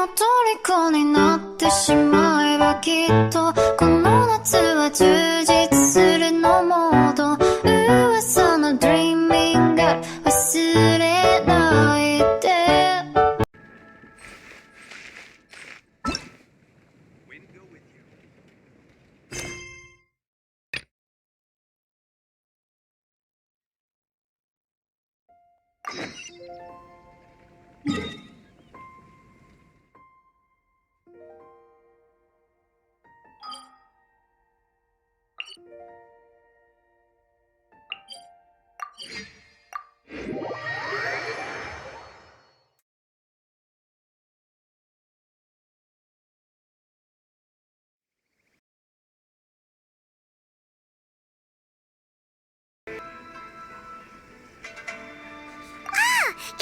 の虜になってしまえばきっとこの夏は充実するのモード噂のドリーミング忘れないで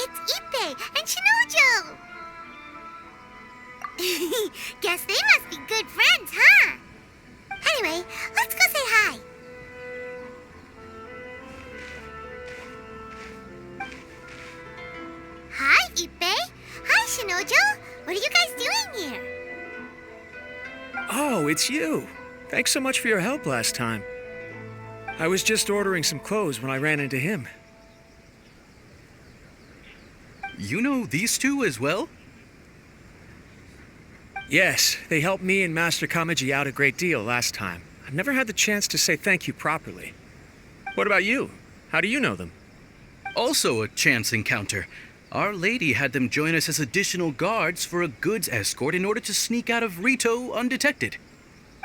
It's Ippei and Shinojo! Guess they must be good friends, huh? Anyway, let's go say hi. Hi, Ippei. Hi, Shinojo. What are you guys doing here? Oh, it's you. Thanks so much for your help last time. I was just ordering some clothes when I ran into him. You know these two as well? Yes, they helped me and Master Kamaji out a great deal last time. I've never had the chance to say thank you properly. What about you? How do you know them? Also a chance encounter. Our lady had them join us as additional guards for a goods escort in order to sneak out of Rito undetected.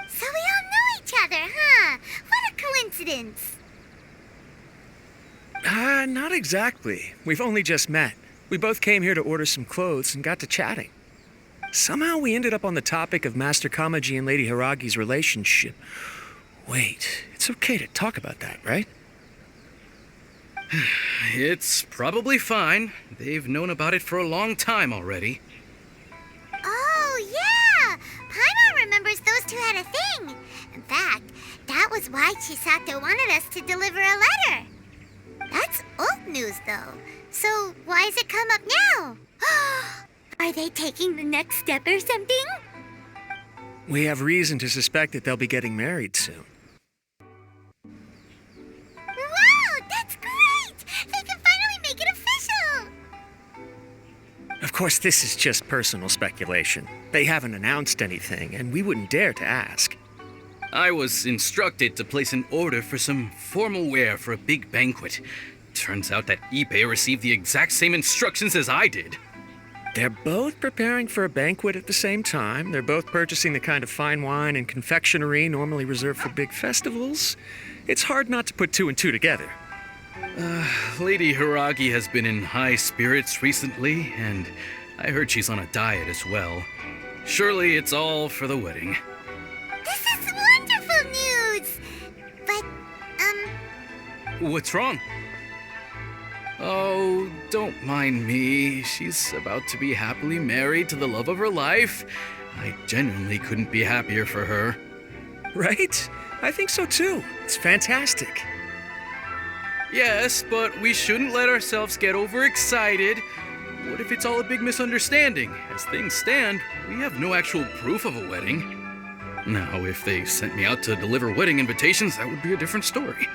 So we all know each other, huh? What a coincidence. Not exactly. We've only just met. We both came here to order some clothes and got to chatting. Somehow we ended up on the topic of Master Kamaji and Lady Hiragi's relationship. Wait, it's okay to talk about that, right? It's probably fine. They've known about it for a long time already. Oh, yeah! Paimon remembers those two had a thing. In fact, that was why Chisato wanted us to deliver a letter. That's old news, though. So why has it come up now? Are they taking the next step or something? We have reason to suspect that they'll be getting married soon. Wow, that's great! They can finally make it official! Of course, this is just personal speculation. They haven't announced anything, and we wouldn't dare to ask. I was instructed to place an order for some formal wear for a big banquet. Turns out that Ippei received the exact same instructions as I did. They're both preparing for a banquet at the same time. They're both purchasing the kind of fine wine and confectionery normally reserved for big festivals. It's hard not to put two and two together. Lady Hiragi has been in high spirits recently, and I heard she's on a diet as well. Surely it's all for the wedding. This is wonderful news! But, What's wrong? Oh, don't mind me. She's about to be happily married to the love of her life. I genuinely couldn't be happier for her. Right? I think so too. It's fantastic. Yes, but we shouldn't let ourselves get overexcited. What if it's all a big misunderstanding? As things stand, we have no actual proof of a wedding. Now, if they sent me out to deliver wedding invitations, that would be a different story.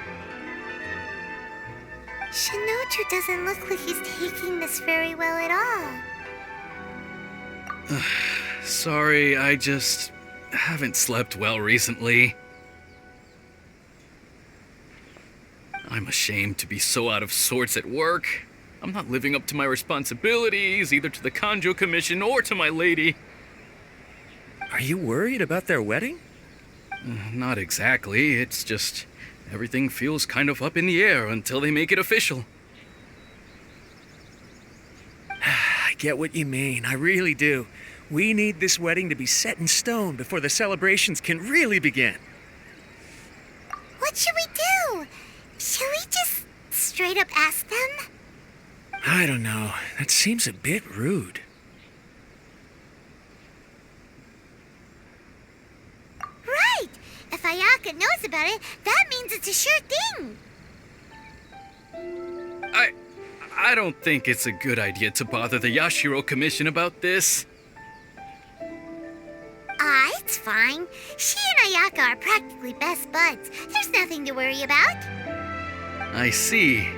Shinoju doesn't look like he's taking this very well at all. Sorry, I just haven't slept well recently. I'm ashamed to be so out of sorts at work. I'm not living up to my responsibilities, either to the Kanjo Commission or to my lady. Are you worried about their wedding? Not exactly, it's just everything feels kind of up in the air until they make it official. I get what you mean, I really do. We need this wedding to be set in stone before the celebrations can really begin. What should we do? Should we just straight up ask them? I don't know. That seems a bit rude. Right! If Ayaka knows about it, that means it's a sure thing. I don't think it's a good idea to bother the Yashiro Commission about this. It's fine. She and Ayaka are practically best buds. There's nothing to worry about. I see.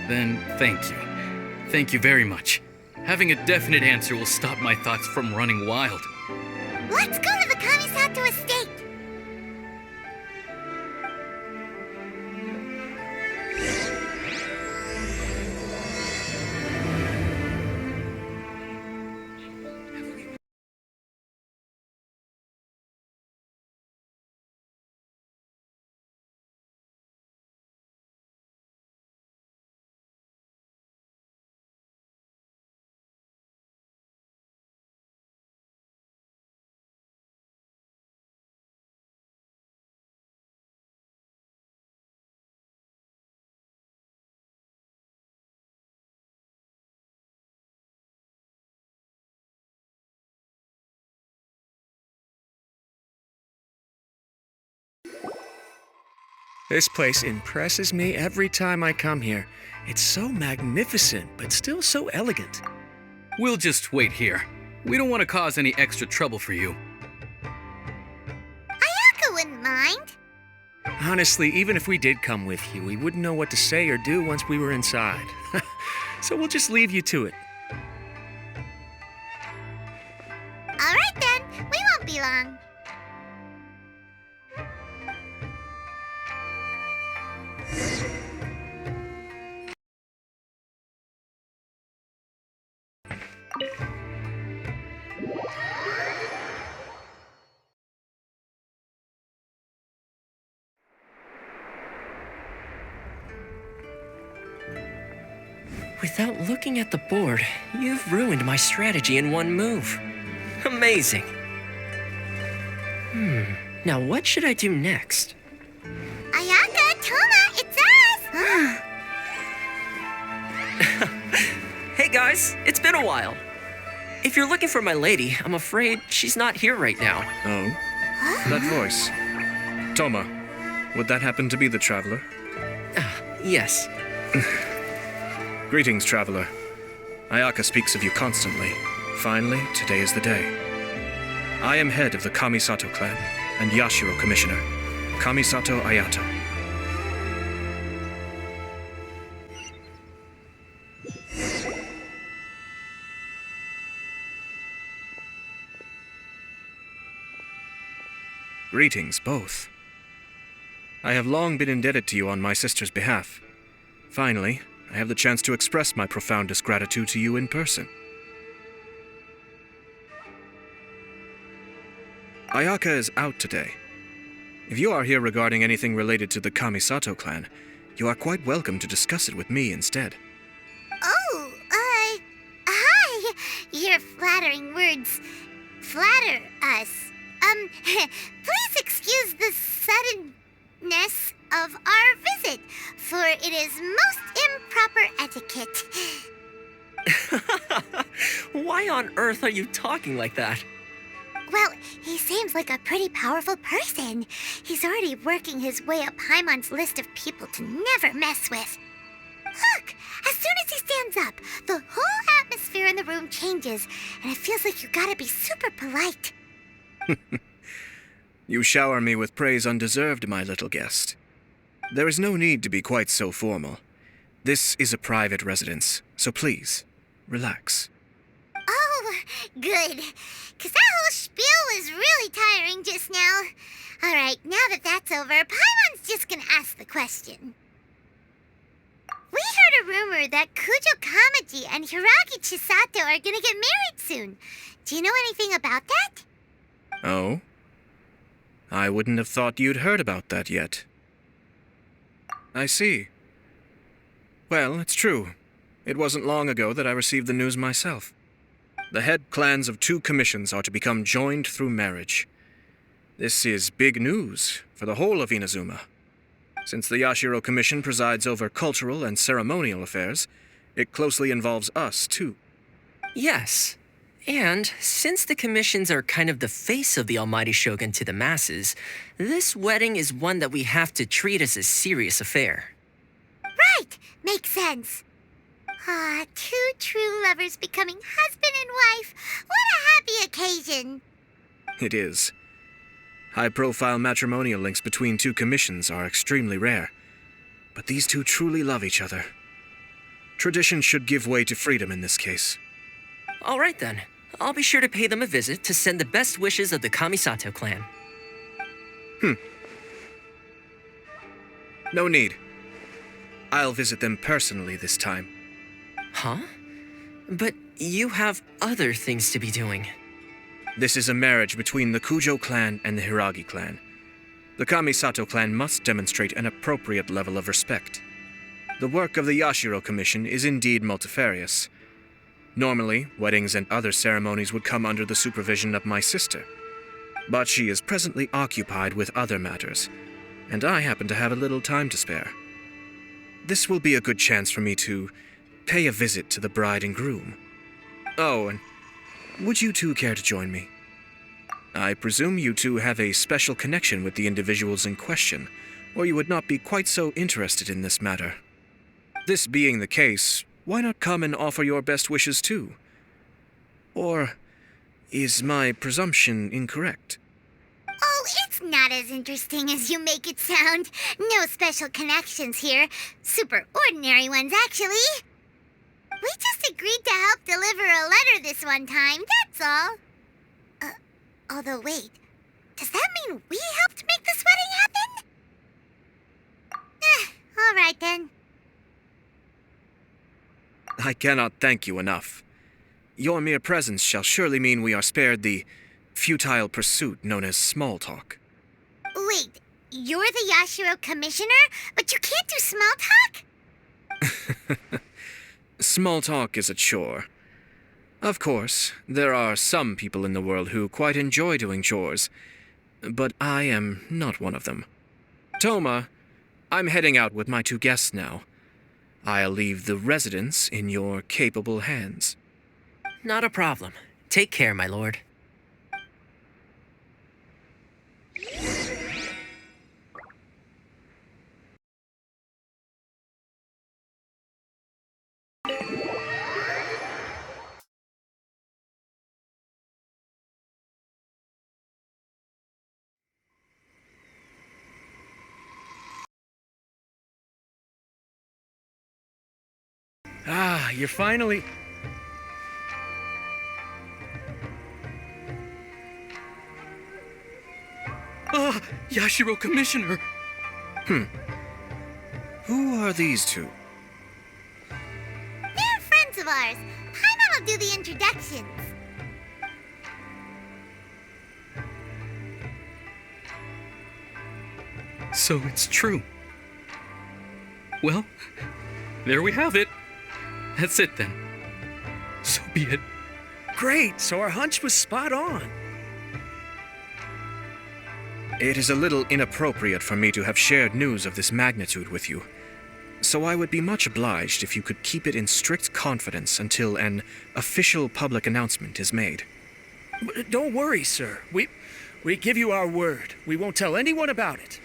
Then thank you. Thank you very much. Having a definite answer will stop my thoughts from running wild. Let's go to the Kamisato estate. This place impresses me every time I come here. It's so magnificent, but still so elegant. We'll just wait here. We don't want to cause any extra trouble for you. Ayaka wouldn't mind. Honestly, even if we did come with you, we wouldn't know what to say or do once we were inside. So we'll just leave you to it. All right then, we won't be long. Without looking at the board, you've ruined my strategy in one move. Amazing. Now what should I do next? Ayaka, Toma, it's us! Hey guys, it's been a while. If you're looking for my lady, I'm afraid she's not here right now. Oh? That voice. Toma, would that happen to be the traveler? Yes. Greetings, traveler. Ayaka speaks of you constantly. Finally, today is the day. I am head of the Kamisato clan and Yashiro commissioner, Kamisato Aято. Greetings, both. I have long been indebted to you on my sister's behalf. Finally, I have the chance to express my profoundest gratitude to you in person. Ayaka is out today. If you are here regarding anything related to the Kamisato clan, you are quite welcome to discuss it with me instead. Oh, hi. Your flattering words flatter us. Please excuse the suddenness of our visit, for it is most improper etiquette. Why on earth are you talking like that? Well, he seems like a pretty powerful person. He's already working his way up Paimon's list of people to never mess with. Look, as soon as he stands up, the whole atmosphere in the room changes, and it feels like you gotta be super polite. You shower me with praise undeserved, my little guest. There is no need to be quite so formal. This is a private residence, so please, relax. Oh, good. 'Cause that whole spiel was really tiring just now. All right, now that that's over, Paimon's just gonna ask the question. We heard a rumor that Kujo Kamaji and Hiragi Chisato are gonna get married soon. Do you know anything about that? Oh? I wouldn't have thought you'd heard about that yet. I see. Well, it's true. It wasn't long ago that I received the news myself. The head clans of 2 commissions are to become joined through marriage. This is big news for the whole of Inazuma. Since the Yashiro Commission presides over cultural and ceremonial affairs, it closely involves us, too. Yes. And since the commissions are kind of the face of the Almighty Shogun to the masses, this wedding is one that we have to treat as a serious affair. Right, makes sense. Ah, 2 true lovers becoming husband and wife. What a happy occasion. It is. High-profile matrimonial links between two commissions are extremely rare, but these two truly love each other. Tradition should give way to freedom in this case. All right then. I'll be sure to pay them a visit to send the best wishes of the Kamisato clan. No need. I'll visit them personally this time. Huh? But you have other things to be doing. This is a marriage between the Kujo clan and the Hiragi clan. The Kamisato clan must demonstrate an appropriate level of respect. The work of the Yashiro Commission is indeed multifarious. Normally, weddings and other ceremonies would come under the supervision of my sister. But she is presently occupied with other matters, and I happen to have a little time to spare. This will be a good chance for me to pay a visit to the bride and groom. Oh, and would you two care to join me? I presume you two have a special connection with the individuals in question, or you would not be quite so interested in this matter. This being the case, why not come and offer your best wishes too? Or is my presumption incorrect? Oh, it's not as interesting as you make it sound. No special connections here. Super ordinary ones, actually. We just agreed to help deliver a letter this one time, that's all. Although, wait. Does that mean we helped make this wedding happen? All right then. I cannot thank you enough. Your mere presence shall surely mean we are spared the futile pursuit known as small talk. Wait, you're the Yashiro Commissioner, but you can't do small talk? Small talk is a chore. Of course, there are some people in the world who quite enjoy doing chores, but I am not one of them. Toma, I'm heading out with my two guests now. I'll leave the residence in your capable hands. Not a problem. Take care, my lord. Ah, you're finally... Ah, Yashiro Commissioner! Who are these two? They're friends of ours. Paimon will do the introductions. So it's true. Well, there we have it. That's it then. So be it. Great, so our hunch was spot on. It is a little inappropriate for me to have shared news of this magnitude with you, so I would be much obliged if you could keep it in strict confidence until an official public announcement is made. Don't worry, sir. We give you our word. We won't tell anyone about it.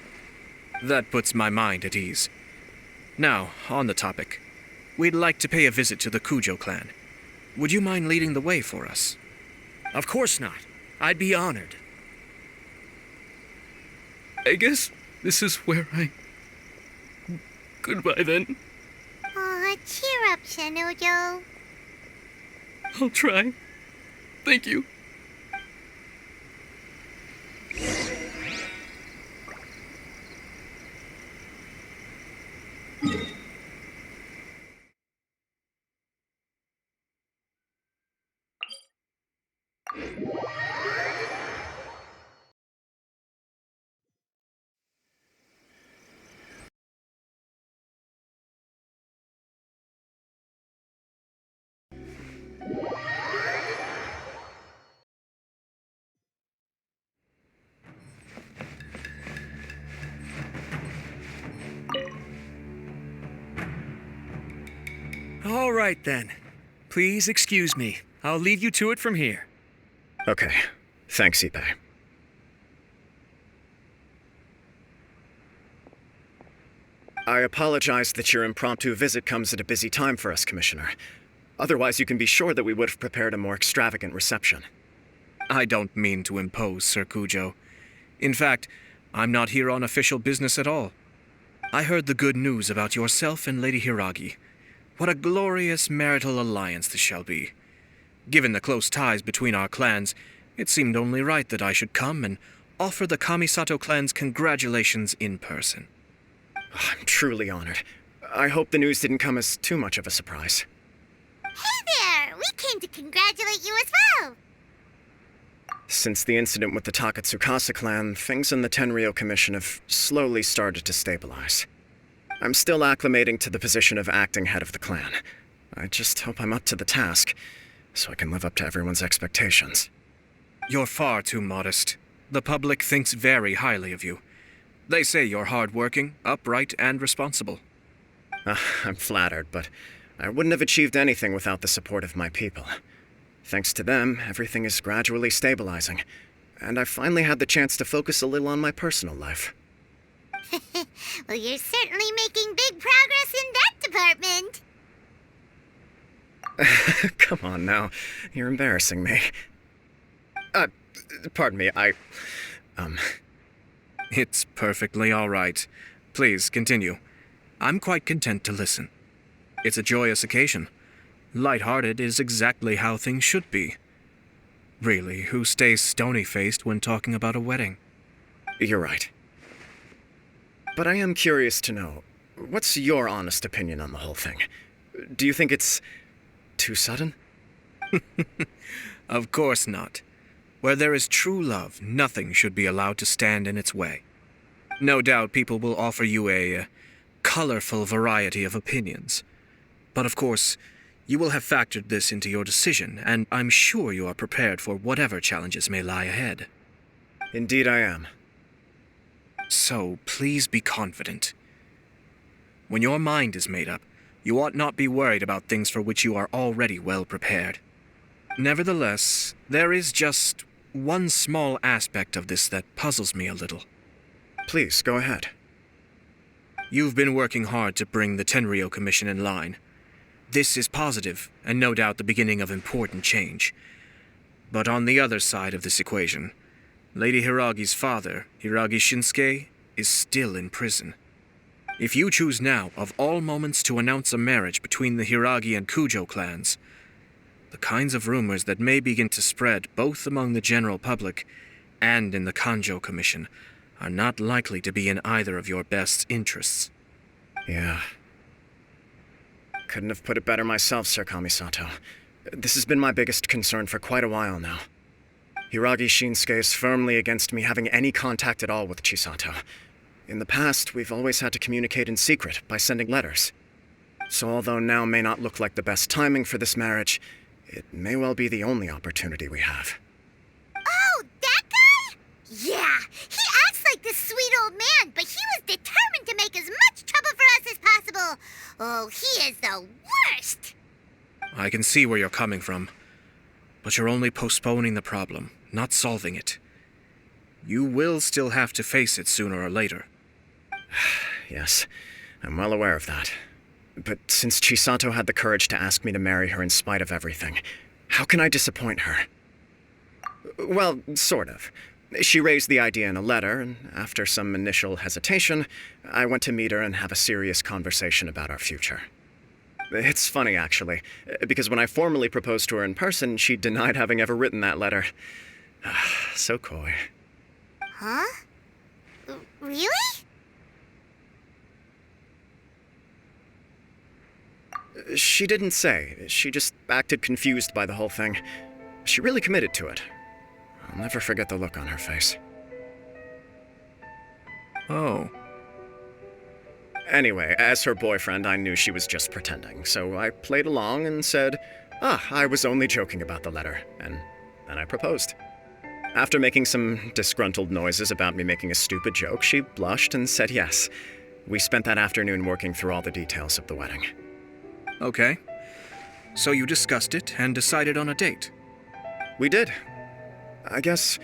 That puts my mind at ease. Now, on the topic. We'd like to pay a visit to the Kujo clan. Would you mind leading the way for us? Of course not. I'd be honored. I guess this is where I... Goodbye then. Aw, cheer up, Shanojo. I'll try. Thank you. All right, then. Please excuse me. I'll leave you to it from here. Okay. Thanks, Ippei. I apologize that your impromptu visit comes at a busy time for us, Commissioner. Otherwise, you can be sure that we would have prepared a more extravagant reception. I don't mean to impose, Sir Kujo. In fact, I'm not here on official business at all. I heard the good news about yourself and Lady Hiragi. What a glorious marital alliance this shall be. Given the close ties between our clans, it seemed only right that I should come and offer the Kamisato clan's congratulations in person. I'm truly honored. I hope the news didn't come as too much of a surprise. Hey there! We came to congratulate you as well! Since the incident with the Takatsukasa clan, things in the Tenryou Commission have slowly started to stabilize. I'm still acclimating to the position of acting head of the clan. I just hope I'm up to the task, so I can live up to everyone's expectations. You're far too modest. The public thinks very highly of you. They say you're hardworking, upright, and responsible. I'm flattered, but I wouldn't have achieved anything without the support of my people. Thanks to them, everything is gradually stabilizing, and I've finally had the chance to focus a little on my personal life. Well, you're certainly making big progress in that department. Come on now, you're embarrassing me. Pardon me, It's perfectly all right. Please, continue. I'm quite content to listen. It's a joyous occasion. Light-hearted is exactly how things should be. Really, who stays stony-faced when talking about a wedding? You're right. But I am curious to know, what's your honest opinion on the whole thing? Do you think it's too sudden? Of course not. Where there is true love, nothing should be allowed to stand in its way. No doubt people will offer you a colorful variety of opinions. But of course, you will have factored this into your decision, and I'm sure you are prepared for whatever challenges may lie ahead. Indeed I am. So, please be confident. When your mind is made up, you ought not be worried about things for which you are already well prepared. Nevertheless, there is just one small aspect of this that puzzles me a little. Please, go ahead. You've been working hard to bring the Tenryou Commission in line. This is positive, and no doubt the beginning of important change. But on the other side of this equation, Lady Hiragi's father, Hiragi Shinsuke, is still in prison. If you choose now, of all moments, to announce a marriage between the Hiragi and Kujo clans, the kinds of rumors that may begin to spread both among the general public and in the Kanjo Commission are not likely to be in either of your best interests. Yeah. Couldn't have put it better myself, Sir Kamisato. This has been my biggest concern for quite a while now. Hiragi Shinsuke is firmly against me having any contact at all with Chisato. In the past, we've always had to communicate in secret by sending letters. So although now may not look like the best timing for this marriage, it may well be the only opportunity we have. Oh, that guy? Yeah, he acts like this sweet old man, but he was determined to make as much trouble for us as possible. Oh, he is the worst! I can see where you're coming from, but you're only postponing the problem, not solving it. You will still have to face it sooner or later. Yes, I'm well aware of that. But since Chisato had the courage to ask me to marry her in spite of everything, how can I disappoint her? Well, sort of. She raised the idea in a letter, and after some initial hesitation, I went to meet her and have a serious conversation about our future. It's funny, actually, because when I formally proposed to her in person, she denied having ever written that letter. So coy. Huh? Really? She didn't say. She just acted confused by the whole thing. She really committed to it. I'll never forget the look on her face. Oh. Anyway, as her boyfriend, I knew she was just pretending, so I played along and said, I was only joking about the letter, and then I proposed. After making some disgruntled noises about me making a stupid joke, she blushed and said yes. We spent that afternoon working through all the details of the wedding. Okay. So you discussed it and decided on a date? We did. I guess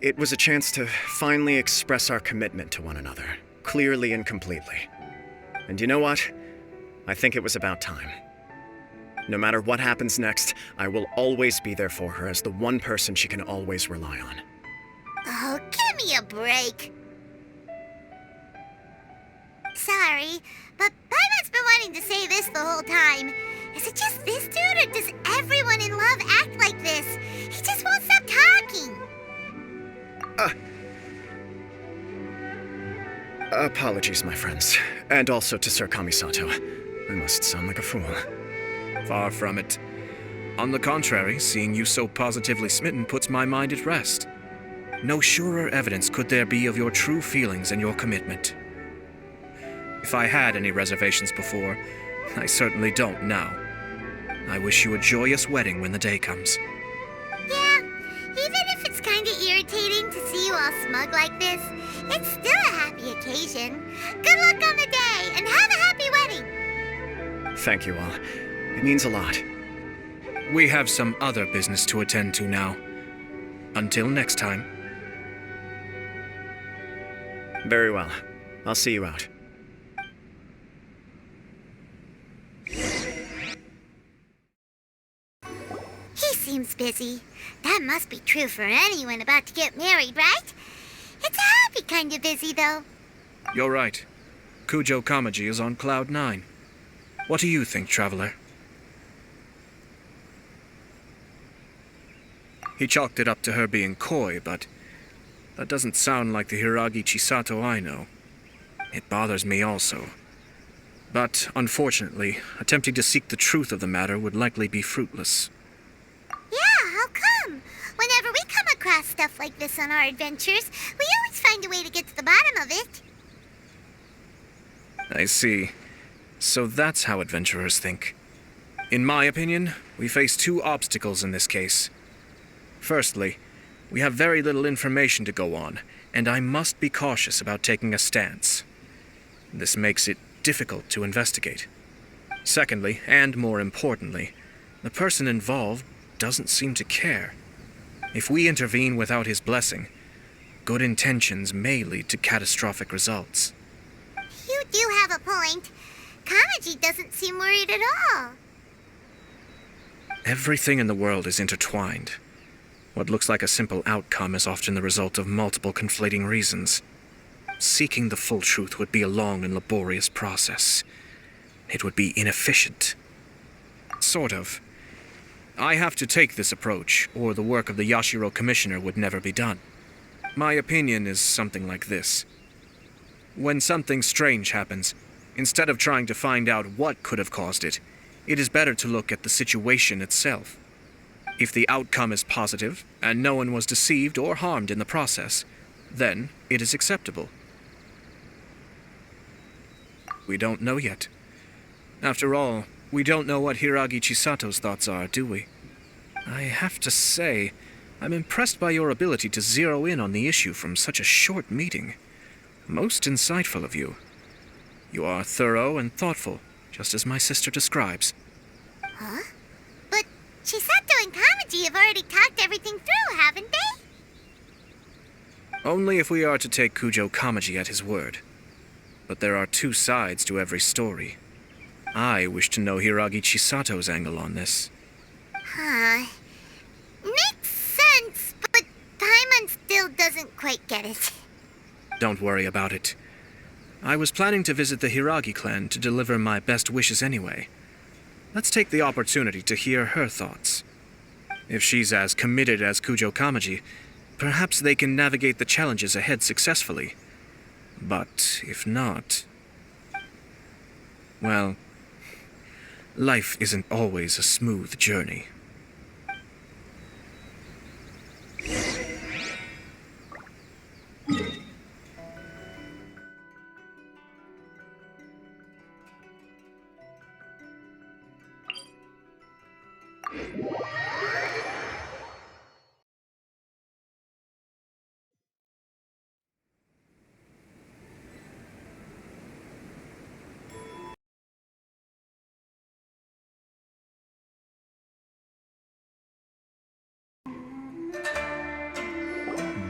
it was a chance to finally express our commitment to one another, clearly and completely. And you know what? I think it was about time. No matter what happens next, I will always be there for her as the one person she can always rely on. Oh, give me a break. Sorry, but Paimon's been wanting to say this the whole time. Is it just this dude, or does everyone in love act like this? He just won't stop talking. Apologies, my friends. And also to Sir Kamisato. I must sound like a fool. Far from it. On the contrary, seeing you so positively smitten puts my mind at rest. No surer evidence could there be of your true feelings and your commitment. If I had any reservations before, I certainly don't now. I wish you a joyous wedding when the day comes. Yeah, even if it's kinda irritating to see you all smug like this, it's still a happy occasion. Good luck on the day, and have a happy wedding! Thank you all. It means a lot. We have some other business to attend to now. Until next time. Very well. I'll see you out. He seems busy. That must be true for anyone about to get married, right? It's a happy kind of busy, though. You're right. Kujo Kamaji is on cloud 9. What do you think, traveler? He chalked it up to her being coy, but that doesn't sound like the Hiragi Chisato I know. It bothers me also. But, unfortunately, attempting to seek the truth of the matter would likely be fruitless. Yeah, how come? Whenever we come across stuff like this on our adventures, we always find a way to get to the bottom of it. I see. So that's how adventurers think. In my opinion, we face two obstacles in this case. Firstly, we have very little information to go on, and I must be cautious about taking a stance. This makes it difficult to investigate. Secondly, and more importantly, the person involved doesn't seem to care. If we intervene without his blessing, good intentions may lead to catastrophic results. You do have a point. Kamaji doesn't seem worried at all. Everything in the world is intertwined. What looks like a simple outcome is often the result of multiple conflating reasons. Seeking the full truth would be a long and laborious process. It would be inefficient. Sort of. I have to take this approach, or the work of the Yashiro Commissioner would never be done. My opinion is something like this. When something strange happens, instead of trying to find out what could have caused it, it is better to look at the situation itself. If the outcome is positive, and no one was deceived or harmed in the process, then it is acceptable. We don't know yet. After all, we don't know what Hiragi Chisato's thoughts are, do we? I have to say, I'm impressed by your ability to zero in on the issue from such a short meeting. Most insightful of you. You are thorough and thoughtful, just as my sister describes. Huh? But Chisato and Kamaji have already talked everything through, haven't they? Only if we are to take Kujo Kamaji at his word. But there are two sides to every story. I wish to know Hiragi Chisato's angle on this. Huh. Makes sense, but Paimon still doesn't quite get it. Don't worry about it. I was planning to visit the Hiragi clan to deliver my best wishes anyway. Let's take the opportunity to hear her thoughts. If she's as committed as Kujo Kamaji, perhaps they can navigate the challenges ahead successfully. But if not... well, life isn't always a smooth journey.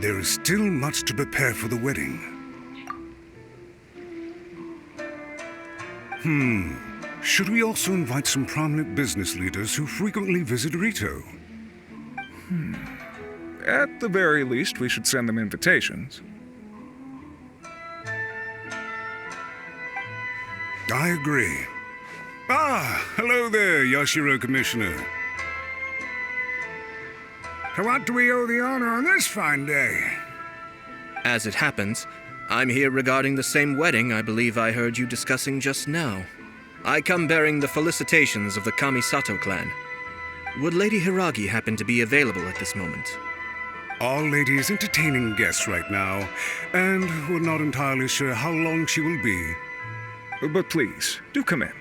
There is still much to prepare for the wedding. Should we also invite some prominent business leaders who frequently visit Rito? At the very least, we should send them invitations. I agree. Ah, hello there, Yashiro Commissioner. To what do we owe the honor on this fine day? As it happens, I'm here regarding the same wedding I believe I heard you discussing just now. I come bearing the felicitations of the Kamisato clan. Would Lady Hiragi happen to be available at this moment? Our lady is entertaining guests right now, and we're not entirely sure how long she will be. But please, do come in.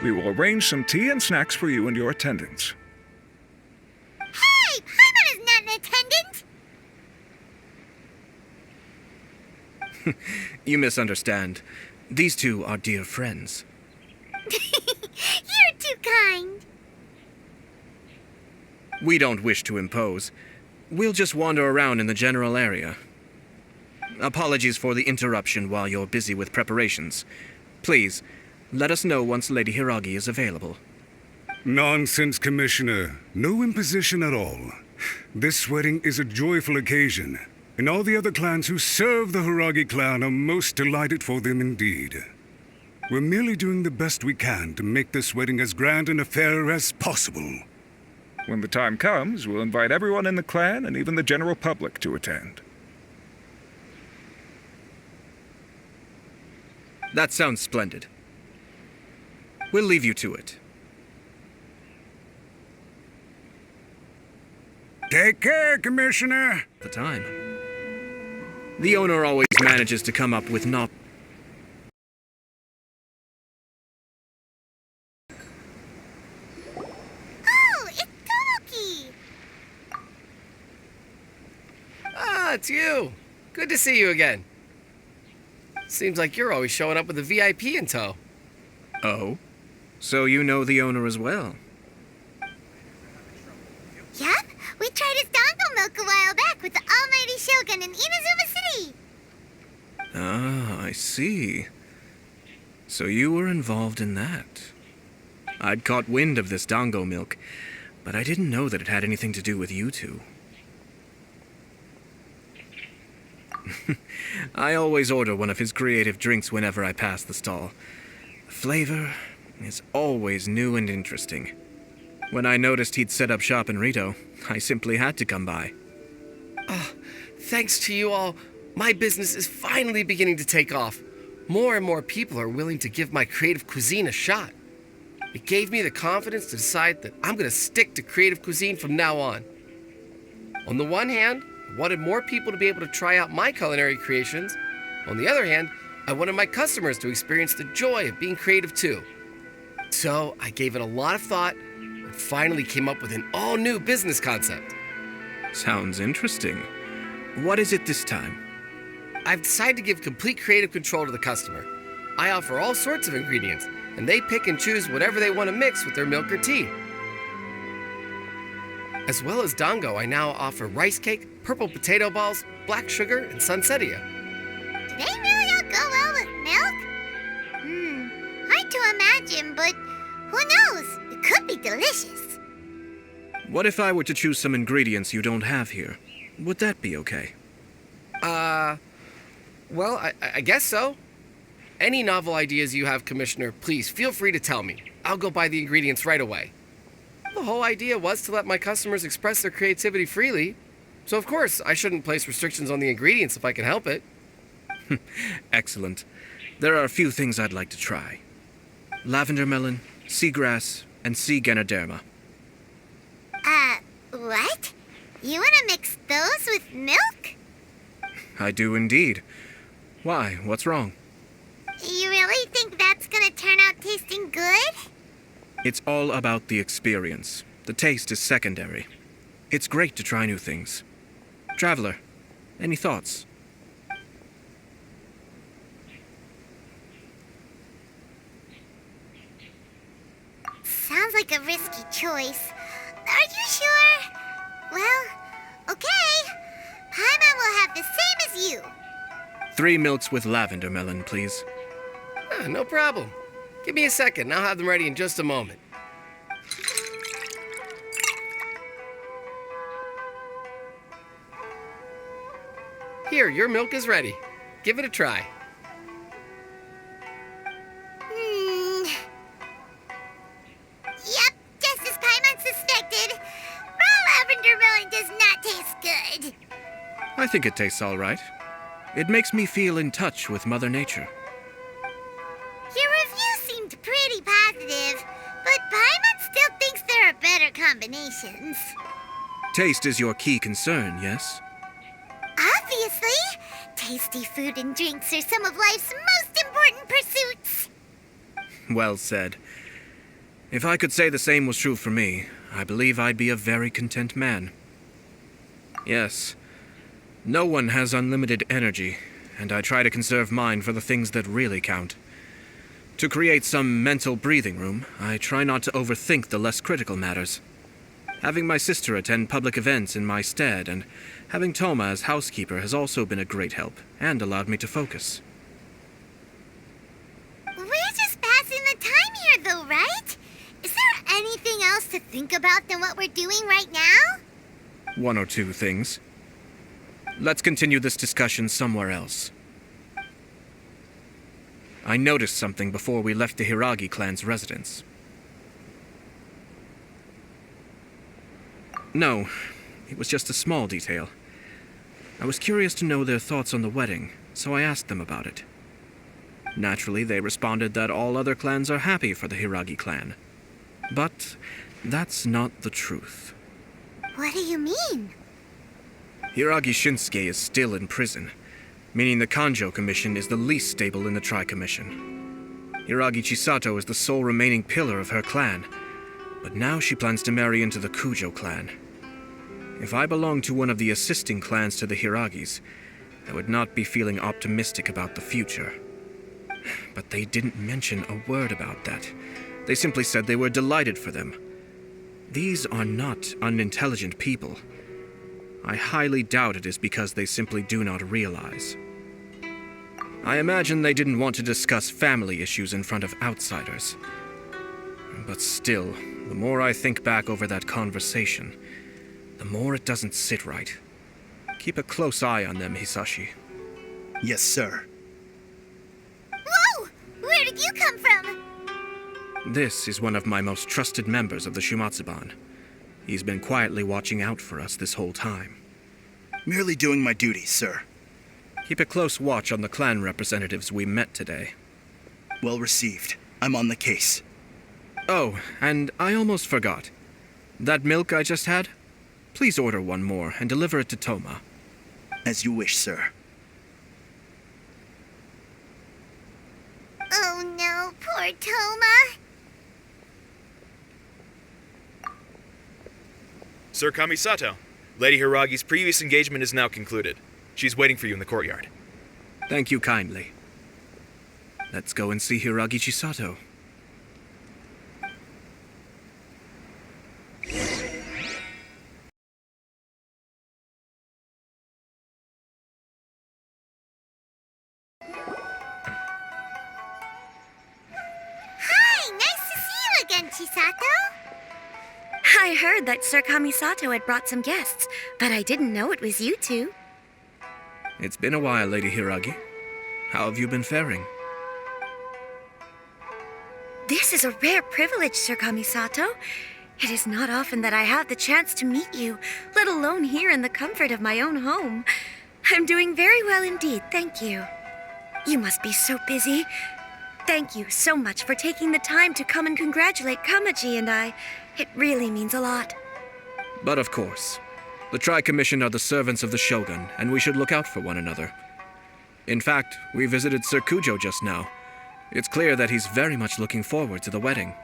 We will arrange some tea and snacks for you and your attendants. Hey! Paimon is not in attendance! You misunderstand. These two are dear friends. You're too kind. We don't wish to impose. We'll just wander around in the general area. Apologies for the interruption while you're busy with preparations. Please, let us know once Lady Hiragi is available. Nonsense, Commissioner. No imposition at all. This wedding is a joyful occasion, and all the other clans who serve the Hiragi clan are most delighted for them indeed. We're merely doing the best we can to make this wedding as grand and fair as possible. When the time comes, we'll invite everyone in the clan and even the general public to attend. That sounds splendid. We'll leave you to it. Take care, Commissioner. The time. The owner always manages to come up with not. Oh, it's Tomoki! Ah, it's you. Good to see you again. Seems like you're always showing up with a VIP in tow. Oh? So you know the owner as well? Yup, we tried his dango milk a while back with the almighty shogun in Inazuma City. Ah, I see. So you were involved in that. I'd caught wind of this dango milk, but I didn't know that it had anything to do with you two. I always order one of his creative drinks whenever I pass the stall. The flavor is always new and interesting. When I noticed he'd set up shop in Rito, I simply had to come by. Thanks to you all, my business is finally beginning to take off. More and more people are willing to give my creative cuisine a shot. It gave me the confidence to decide that I'm going to stick to creative cuisine from now on. On the one hand, I wanted more people to be able to try out my culinary creations. On the other hand, I wanted my customers to experience the joy of being creative too. So I gave it a lot of thought and finally came up with an all-new business concept. Sounds interesting. What is it this time? I've decided to give complete creative control to the customer. I offer all sorts of ingredients, and they pick and choose whatever they want to mix with their milk or tea. As well as dango, I now offer rice cake, purple potato balls, black sugar, and sunsettia. Do they really all go well with milk? Hard to imagine, but who knows? It could be delicious. What if I were to choose some ingredients you don't have here? Would that be okay? Well, I guess so. Any novel ideas you have, Commissioner, please feel free to tell me. I'll go buy the ingredients right away. The whole idea was to let my customers express their creativity freely. So of course, I shouldn't place restrictions on the ingredients if I can help it. Excellent. There are a few things I'd like to try. Lavender melon, seagrass, and sea ganoderma. What? You want to mix those with milk? I do indeed. Why? What's wrong? You really think that's gonna turn out tasting good? It's all about the experience. The taste is secondary. It's great to try new things. Traveler, any thoughts? Sounds like a risky choice. Are you sure? Well, okay. Paimon will have the same as you. 3 milks with lavender melon, please. No problem. Give me a second, and I'll have them ready in just a moment. Here, your milk is ready. Give it a try. Yep, just as Paimon suspected. Raw lavender melon does not taste good. I think it tastes all right. It makes me feel in touch with Mother Nature. Your review seemed pretty positive, but Paimon still thinks there are better combinations. Taste is your key concern, yes? Obviously, tasty food and drinks are some of life's most important pursuits. Well said. If I could say the same was true for me, I believe I'd be a very content man. Yes. No one has unlimited energy, and I try to conserve mine for the things that really count. To create some mental breathing room, I try not to overthink the less critical matters. Having my sister attend public events in my stead and having Toma as housekeeper has also been a great help and allowed me to focus. We're just passing the time here, though, right? Is there anything else to think about than what we're doing right now? One or two things. Let's continue this discussion somewhere else. I noticed something before we left the Hiragi clan's residence. No, it was just a small detail. I was curious to know their thoughts on the wedding, so I asked them about it. Naturally, they responded that all other clans are happy for the Hiragi clan. But that's not the truth. What do you mean? Hiragi Shinsuke is still in prison, meaning the Kanjo Commission is the least stable in the Tri-Commission. Hiragi Chisato is the sole remaining pillar of her clan, but now she plans to marry into the Kujo clan. If I belonged to one of the assisting clans to the Hiragis, I would not be feeling optimistic about the future. But they didn't mention a word about that. They simply said they were delighted for them. These are not unintelligent people. I highly doubt it is because they simply do not realize. I imagine they didn't want to discuss family issues in front of outsiders. But still, the more I think back over that conversation, the more it doesn't sit right. Keep a close eye on them, Hisashi. Yes, sir. Whoa! Where did you come from? This is one of my most trusted members of the Shumatsuban. He's been quietly watching out for us this whole time. Merely doing my duty, sir. Keep a close watch on the clan representatives we met today. Well received. I'm on the case. Oh, and I almost forgot. That milk I just had? Please order one more and deliver it to Toma. As you wish, sir. Oh no, poor Toma. Sir Kamisato, Lady Hiragi's previous engagement is now concluded. She's waiting for you in the courtyard. Thank you kindly. Let's go and see Hiragi Chisato. Hi, nice to see you again, Chisato. I heard that Sir Kamisato had brought some guests, but I didn't know it was you two. It's been a while, Lady Hiragi. How have you been faring? This is a rare privilege, Sir Kamisato. It is not often that I have the chance to meet you, let alone here in the comfort of my own home. I'm doing very well indeed, thank you. You must be so busy. Thank you so much for taking the time to come and congratulate Kamaji and I. It really means a lot. But of course, the Tri-Commission are the servants of the Shogun, and we should look out for one another. In fact, we visited Sir Kujo just now. It's clear that he's very much looking forward to the wedding.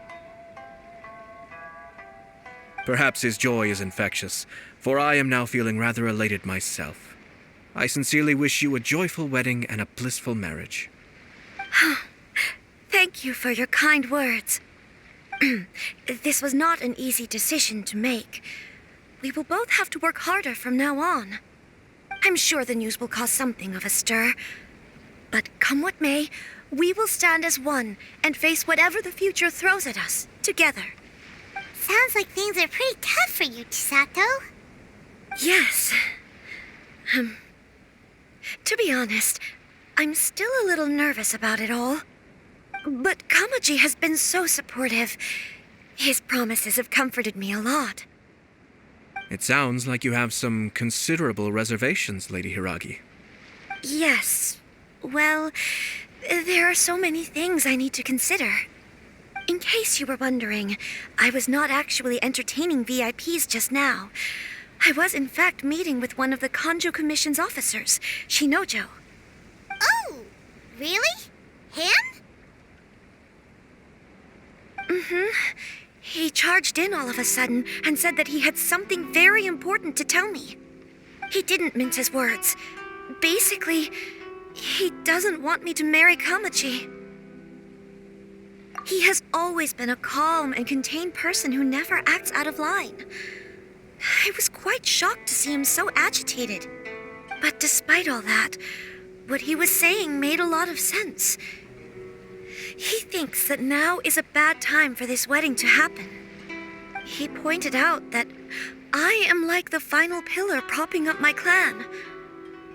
Perhaps his joy is infectious, for I am now feeling rather elated myself. I sincerely wish you a joyful wedding and a blissful marriage. Thank you for your kind words. This was not an easy decision to make. We will both have to work harder from now on. I'm sure the news will cause something of a stir. But come what may, we will stand as one and face whatever the future throws at us, together. Sounds like things are pretty tough for you, Chisato. Yes. To be honest, I'm still a little nervous about it all. But Kamaji has been so supportive. His promises have comforted me a lot. It sounds like you have some considerable reservations, Lady Hiragi. Yes. Well, there are so many things I need to consider. In case you were wondering, I was not actually entertaining VIPs just now. I was in fact meeting with one of the Kanjo Commission's officers, Shinojo. Oh, really? Him? Mm-hmm. He charged in all of a sudden and said that he had something very important to tell me. He didn't mince his words. Basically, he doesn't want me to marry Kamachi. He has always been a calm and contained person who never acts out of line. I was quite shocked to see him so agitated. But despite all that, what he was saying made a lot of sense. He thinks that now is a bad time for this wedding to happen. He pointed out that I am like the final pillar propping up my clan.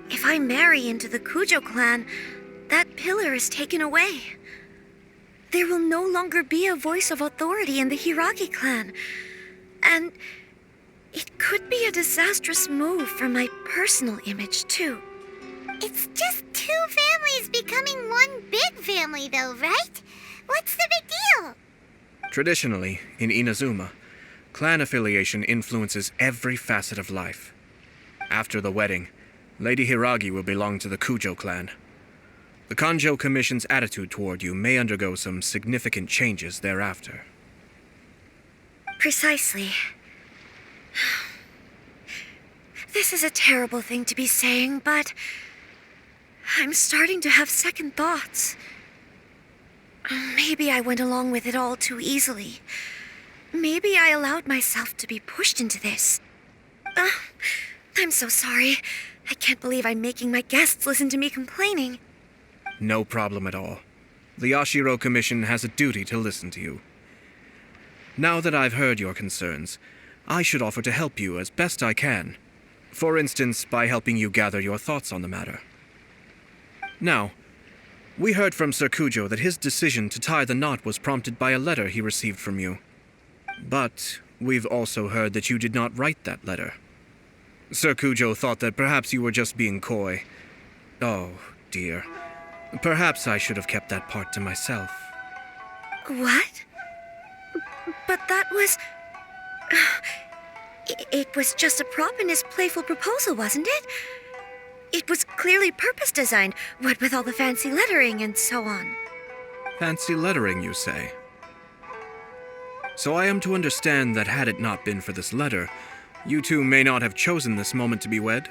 If I marry into the Kujo clan, that pillar is taken away. There will no longer be a voice of authority in the Hiragi clan. And it could be a disastrous move for my personal image, too. It's just two families becoming one big family, though, right? What's the big deal? Traditionally, in Inazuma, clan affiliation influences every facet of life. After the wedding, Lady Hiragi will belong to the Kujo clan. The Kanjo Commission's attitude toward you may undergo some significant changes thereafter. Precisely. This is a terrible thing to be saying, but I'm starting to have second thoughts. Maybe I went along with it all too easily. Maybe I allowed myself to be pushed into this. I'm so sorry. I can't believe I'm making my guests listen to me complaining. No problem at all. The Yashiro Commission has a duty to listen to you. Now that I've heard your concerns, I should offer to help you as best I can. For instance, by helping you gather your thoughts on the matter. Now, we heard from Sir Kujo that his decision to tie the knot was prompted by a letter he received from you. But we've also heard that you did not write that letter. Sir Kujo thought that perhaps you were just being coy. Oh, dear. Perhaps I should have kept that part to myself. What? But that was... It was just a prop in his playful proposal, wasn't it? It was clearly purpose designed, what with all the fancy lettering and so on. Fancy lettering, you say? So I am to understand that had it not been for this letter, you two may not have chosen this moment to be wed?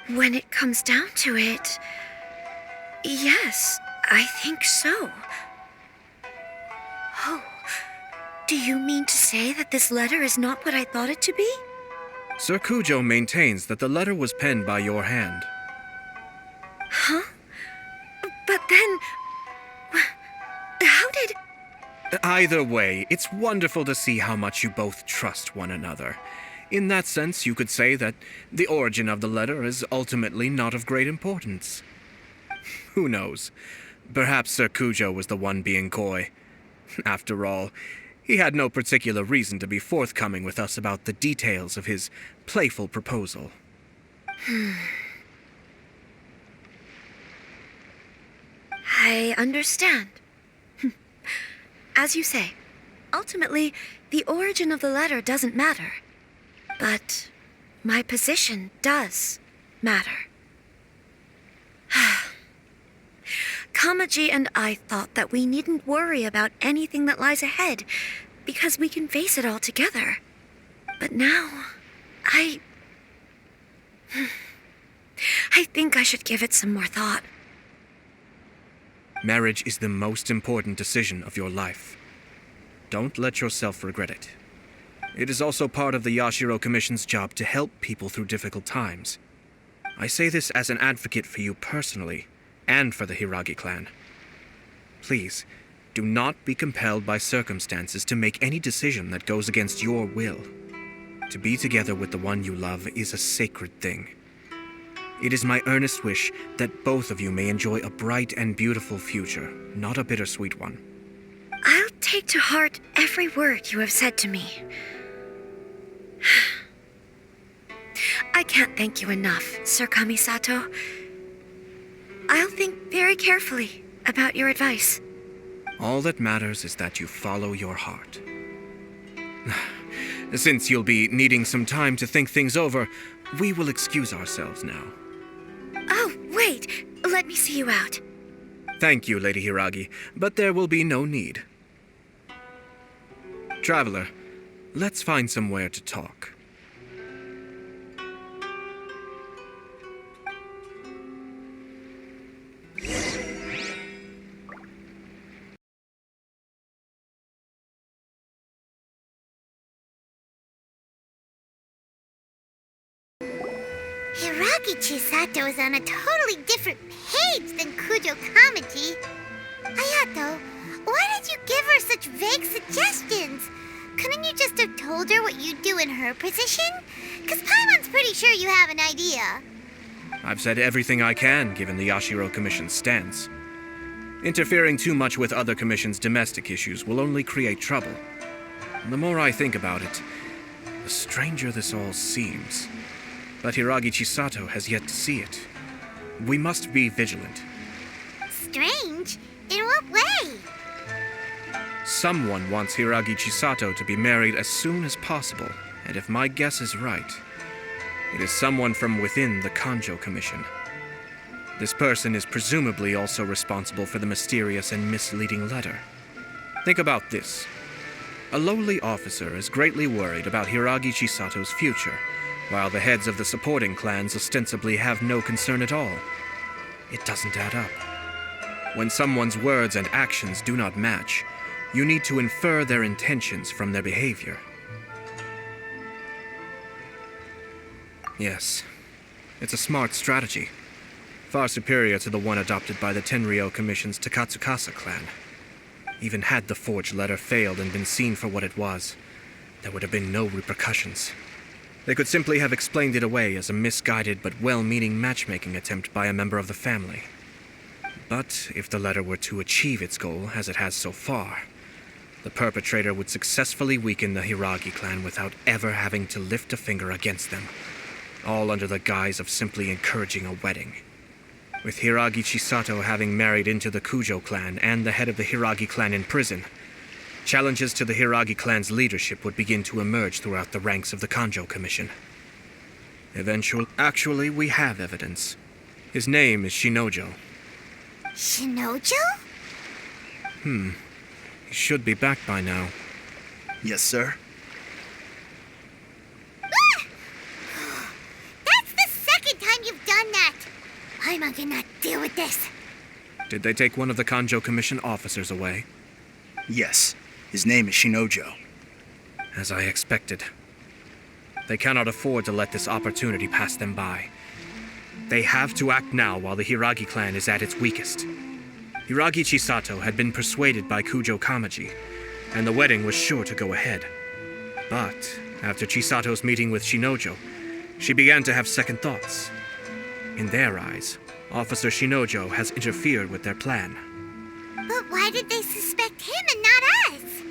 When it comes down to it, yes, I think so. Oh, do you mean to say that this letter is not what I thought it to be? Sir Kujo maintains that the letter was penned by your hand. Huh? But then... how did... Either way, it's wonderful to see how much you both trust one another. In that sense, you could say that the origin of the letter is ultimately not of great importance. Who knows? Perhaps Sir Kujo was the one being coy. After all, he had no particular reason to be forthcoming with us about the details of his playful proposal. I understand. As you say, ultimately, the origin of the letter doesn't matter. But my position does matter. Kamaji and I thought that we needn't worry about anything that lies ahead, because we can face it all together. But now, I think I should give it some more thought. Marriage is the most important decision of your life. Don't let yourself regret it. It is also part of the Yashiro Commission's job to help people through difficult times. I say this as an advocate for you personally, and for the Hiragi clan. Please, do not be compelled by circumstances to make any decision that goes against your will. To be together with the one you love is a sacred thing. It is my earnest wish that both of you may enjoy a bright and beautiful future, not a bittersweet one. I'll take to heart every word you have said to me. I can't thank you enough, Sir Kamisato. I'll think very carefully about your advice. All that matters is that you follow your heart. Since you'll be needing some time to think things over, we will excuse ourselves now. Oh, wait! Let me see you out. Thank you, Lady Hiragi, but there will be no need. Traveler, let's find somewhere to talk. Hiragi Chisato is on a totally different page than Kujo Kamaji. Ayato, why did you give her such vague suggestions? Couldn't you just have told her what you'd do in her position? Because Paimon's pretty sure you have an idea. I've said everything I can, given the Yashiro Commission's stance. Interfering too much with other commission's domestic issues will only create trouble. The more I think about it, the stranger this all seems. But Hiragi Chisato has yet to see it. We must be vigilant. Strange? In what way? Someone wants Hiragi Chisato to be married as soon as possible, and if my guess is right, it is someone from within the Kanjo Commission. This person is presumably also responsible for the mysterious and misleading letter. Think about this. A lowly officer is greatly worried about Hiragi Chisato's future, while the heads of the supporting clans ostensibly have no concern at all. It doesn't add up. When someone's words and actions do not match, you need to infer their intentions from their behavior. Yes, it's a smart strategy, far superior to the one adopted by the Tenryou Commission's Takatsukasa clan. Even had the forged letter failed and been seen for what it was, there would have been no repercussions. They could simply have explained it away as a misguided but well-meaning matchmaking attempt by a member of the family. But if the letter were to achieve its goal, as it has so far, the perpetrator would successfully weaken the Hiragi clan without ever having to lift a finger against them, all under the guise of simply encouraging a wedding. With Hiragi Chisato having married into the Kujo clan and the head of the Hiragi clan in prison, challenges to the Hiragi clan's leadership would begin to emerge throughout the ranks of the Kanjo Commission. Actually, we have evidence. His name is Shinojo. Shinojo? He should be back by now. Yes, sir. Ah! That's the second time you've done that! Paimon cannot deal with this. Did they take one of the Kanjo Commission officers away? Yes. His name is Shinojo. As I expected. They cannot afford to let this opportunity pass them by. They have to act now while the Hiragi clan is at its weakest. Hiragi Chisato had been persuaded by Kujo Kamaji, and the wedding was sure to go ahead. But after Chisato's meeting with Shinojo, she began to have second thoughts. In their eyes, Officer Shinojo has interfered with their plan. But why did they suspect him and not us?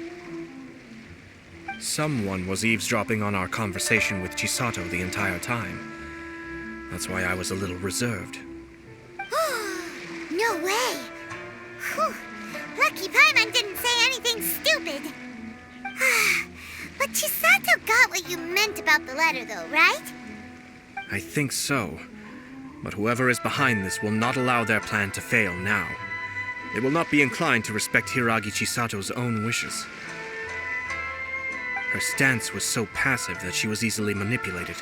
Someone was eavesdropping on our conversation with Chisato the entire time. That's why I was a little reserved. No way! Whew. Lucky Paimon didn't say anything stupid. But Chisato got what you meant about the letter, though, right? I think so. But whoever is behind this will not allow their plan to fail now. They will not be inclined to respect Hiragi Chisato's own wishes. Her stance was so passive that she was easily manipulated,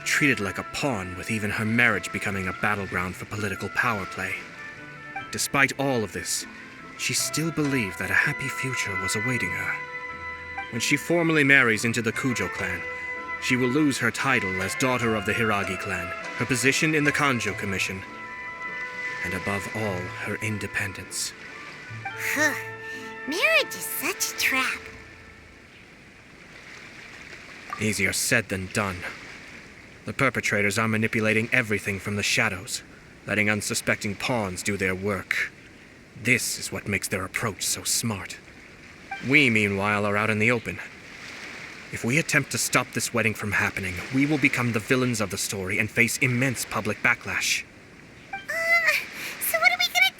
treated like a pawn, with even her marriage becoming a battleground for political power play. Despite all of this, she still believed that a happy future was awaiting her. When she formally marries into the Kujo clan, She will lose her title as daughter of the Hiragi clan, her position in the Kanjo Commission, and above all, her independence. Marriage is such a trap. Easier said than done. The perpetrators are manipulating everything from the shadows, letting unsuspecting pawns do their work. This is what makes their approach so smart. We, meanwhile, are out in the open. If we attempt to stop this wedding from happening, we will become the villains of the story and face immense public backlash. So what are we gonna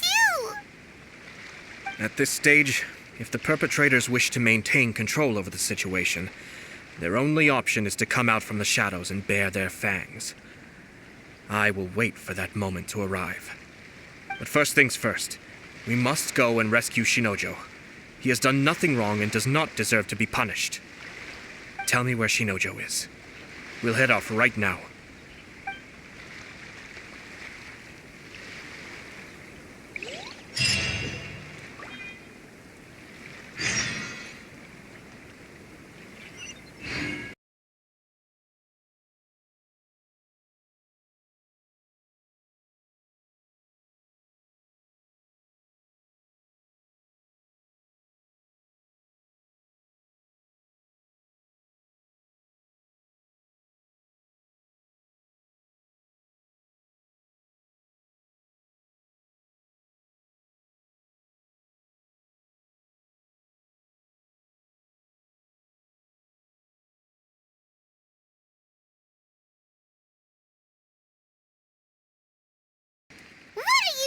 do? At this stage, if the perpetrators wish to maintain control over the situation, their only option is to come out from the shadows and bare their fangs. I will wait for that moment to arrive. But first things first, we must go and rescue Shinojo. He has done nothing wrong and does not deserve to be punished. Tell me where Shinojo is. We'll head off right now.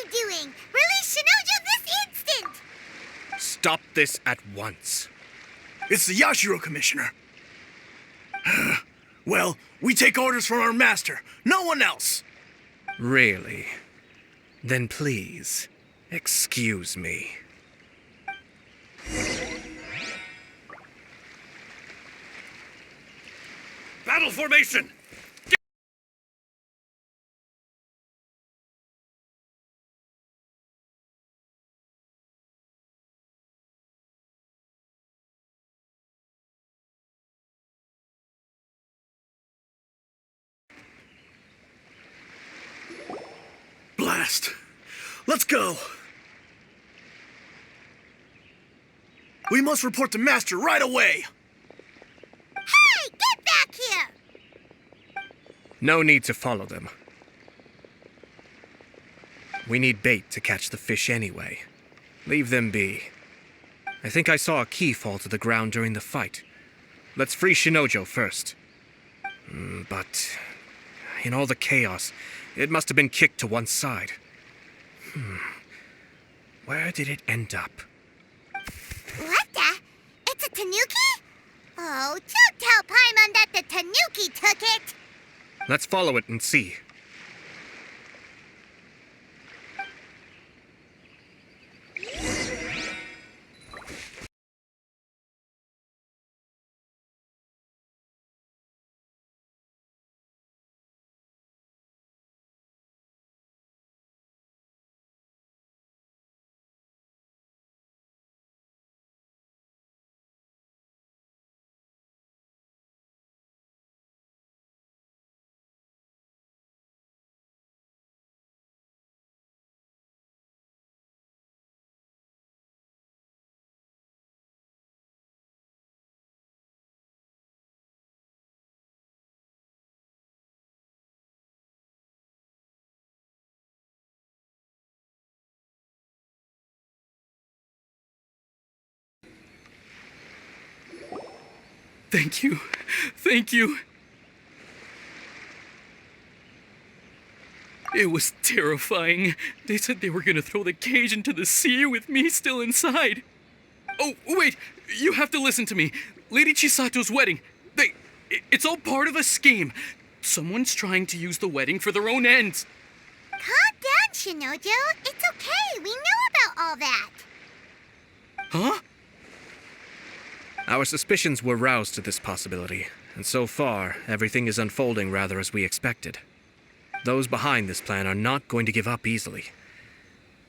Doing? Release Shinojo this instant! Stop this at once. It's the Yashiro Commissioner. Well, we take orders from our master, no one else. Really? Then please, excuse me. Battle formation! Blast! Let's go! We must report to Master right away! Hey, get back here! No need to follow them. We need bait to catch the fish anyway. Leave them be. I think I saw a key fall to the ground during the fight. Let's free Shinojo first. But in all the chaos, it must have been kicked to one side. Where did it end up? What the? It's a tanuki? Oh, don't tell Paimon that the tanuki took it! Let's follow it and see. Thank you. Thank you. It was terrifying. They said they were gonna throw the cage into the sea with me still inside. Oh, wait, you have to listen to me. Lady Chisato's wedding, it's all part of a scheme. Someone's trying to use the wedding for their own ends. Calm down, Shinojo. It's okay. We know about all that. Huh? Our suspicions were roused to this possibility, and so far, everything is unfolding rather as we expected. Those behind this plan are not going to give up easily.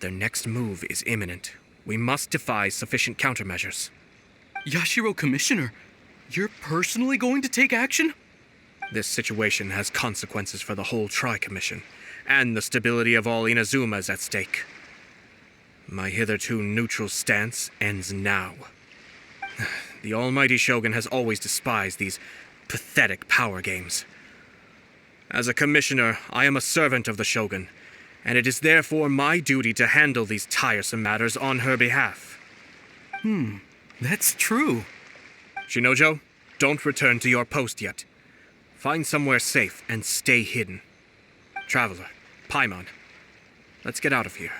Their next move is imminent. We must devise sufficient countermeasures. Yashiro Commissioner, you're personally going to take action? This situation has consequences for the whole Tri-Commission, and the stability of all Inazuma is at stake. My hitherto neutral stance ends now. The almighty Shogun has always despised these pathetic power games. As a commissioner, I am a servant of the Shogun, and it is therefore my duty to handle these tiresome matters on her behalf. That's true. Shinojo, don't return to your post yet. Find somewhere safe and stay hidden. Traveler, Paimon, let's get out of here.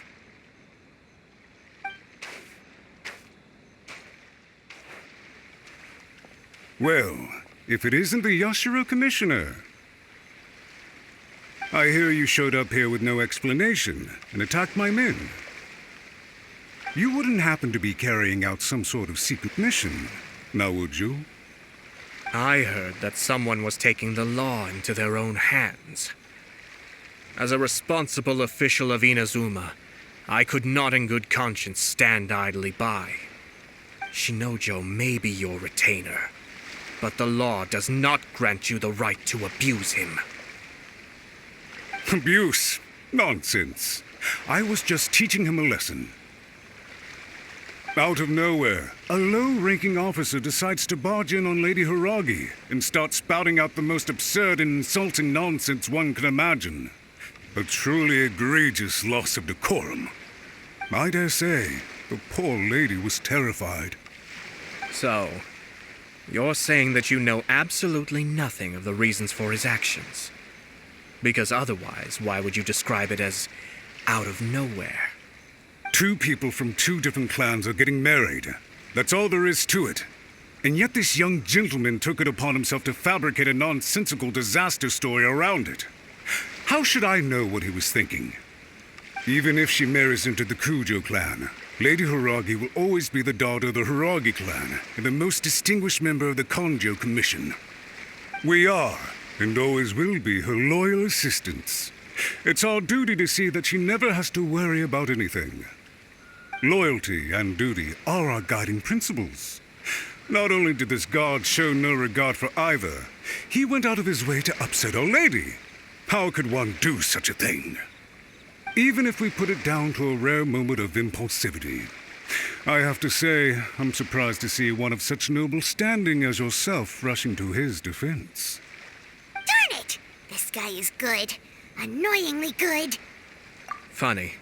Well, if it isn't the Yashiro Commissioner. I hear you showed up here with no explanation and attacked my men. You wouldn't happen to be carrying out some sort of secret mission, now would you? I heard that someone was taking the law into their own hands. As a responsible official of Inazuma, I could not in good conscience stand idly by. Shinojo may be your retainer, but the law does not grant you the right to abuse him. Abuse? Nonsense. I was just teaching him a lesson. Out of nowhere, a low-ranking officer decides to barge in on Lady Hiragi and start spouting out the most absurd and insulting nonsense one can imagine. A truly egregious loss of decorum. I dare say, the poor lady was terrified. So, you're saying that you know absolutely nothing of the reasons for his actions? Because otherwise, why would you describe it as out of nowhere? Two people from two different clans are getting married. That's all there is to it. And yet this young gentleman took it upon himself to fabricate a nonsensical disaster story around it. How should I know what he was thinking? Even if she marries into the Kujo clan, Lady Hiragi will always be the daughter of the Hiragi clan and the most distinguished member of the Kanjo Commission. We are, and always will be, her loyal assistants. It's our duty to see that she never has to worry about anything. Loyalty and duty are our guiding principles. Not only did this guard show no regard for either, he went out of his way to upset our lady. How could one do such a thing? Even if we put it down to a rare moment of impulsivity. I have to say, I'm surprised to see one of such noble standing as yourself rushing to his defense. Darn it! This guy is good. Annoyingly good. Funny.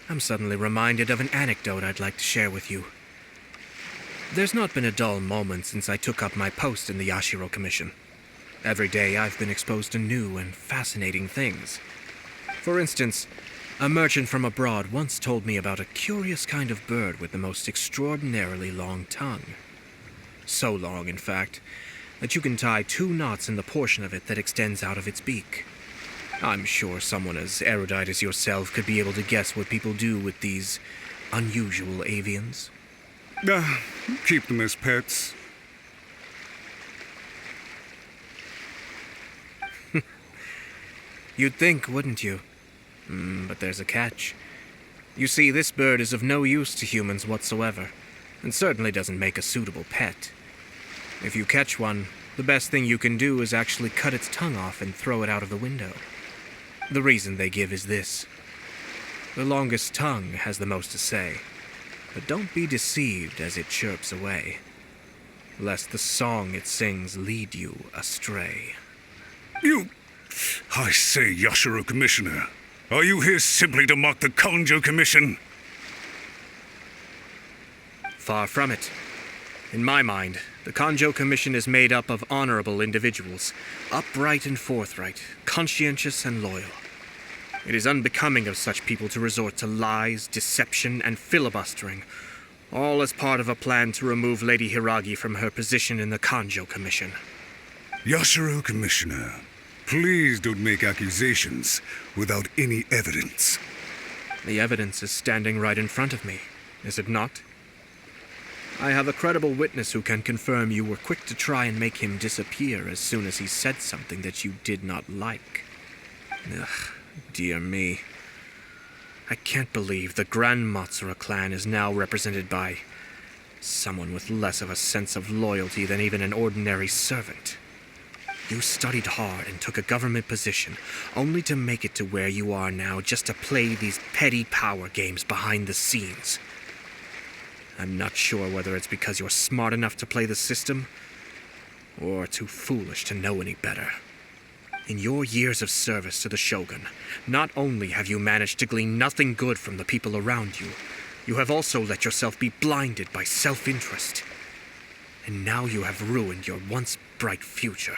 I'm suddenly reminded of an anecdote I'd like to share with you. There's not been a dull moment since I took up my post in the Yashiro Commission. Every day I've been exposed to new and fascinating things. For instance, a merchant from abroad once told me about a curious kind of bird with the most extraordinarily long tongue. So long, in fact, that you can tie 2 knots in the portion of it that extends out of its beak. I'm sure someone as erudite as yourself could be able to guess what people do with these unusual avians. Keep them as pets. You'd think, wouldn't you? But there's a catch. You see, this bird is of no use to humans whatsoever, and certainly doesn't make a suitable pet. If you catch one, the best thing you can do is actually cut its tongue off and throw it out of the window. The reason they give is this. The longest tongue has the most to say, but don't be deceived as it chirps away, lest the song it sings lead you astray. I say, Yashiro Commissioner, are you here simply to mock the Kanjo Commission? Far from it. In my mind, the Kanjo Commission is made up of honorable individuals, upright and forthright, conscientious and loyal. It is unbecoming of such people to resort to lies, deception, and filibustering, all as part of a plan to remove Lady Hiragi from her position in the Kanjo Commission. Yashiro Commissioner, please don't make accusations without any evidence. The evidence is standing right in front of me, is it not? I have a credible witness who can confirm you were quick to try and make him disappear as soon as he said something that you did not like. Ugh, dear me. I can't believe the Grand Matsura clan is now represented by someone with less of a sense of loyalty than even an ordinary servant. You studied hard and took a government position, only to make it to where you are now just to play these petty power games behind the scenes. I'm not sure whether it's because you're smart enough to play the system, or too foolish to know any better. In your years of service to the Shogun, not only have you managed to glean nothing good from the people around you, you have also let yourself be blinded by self-interest. And now you have ruined your once bright future.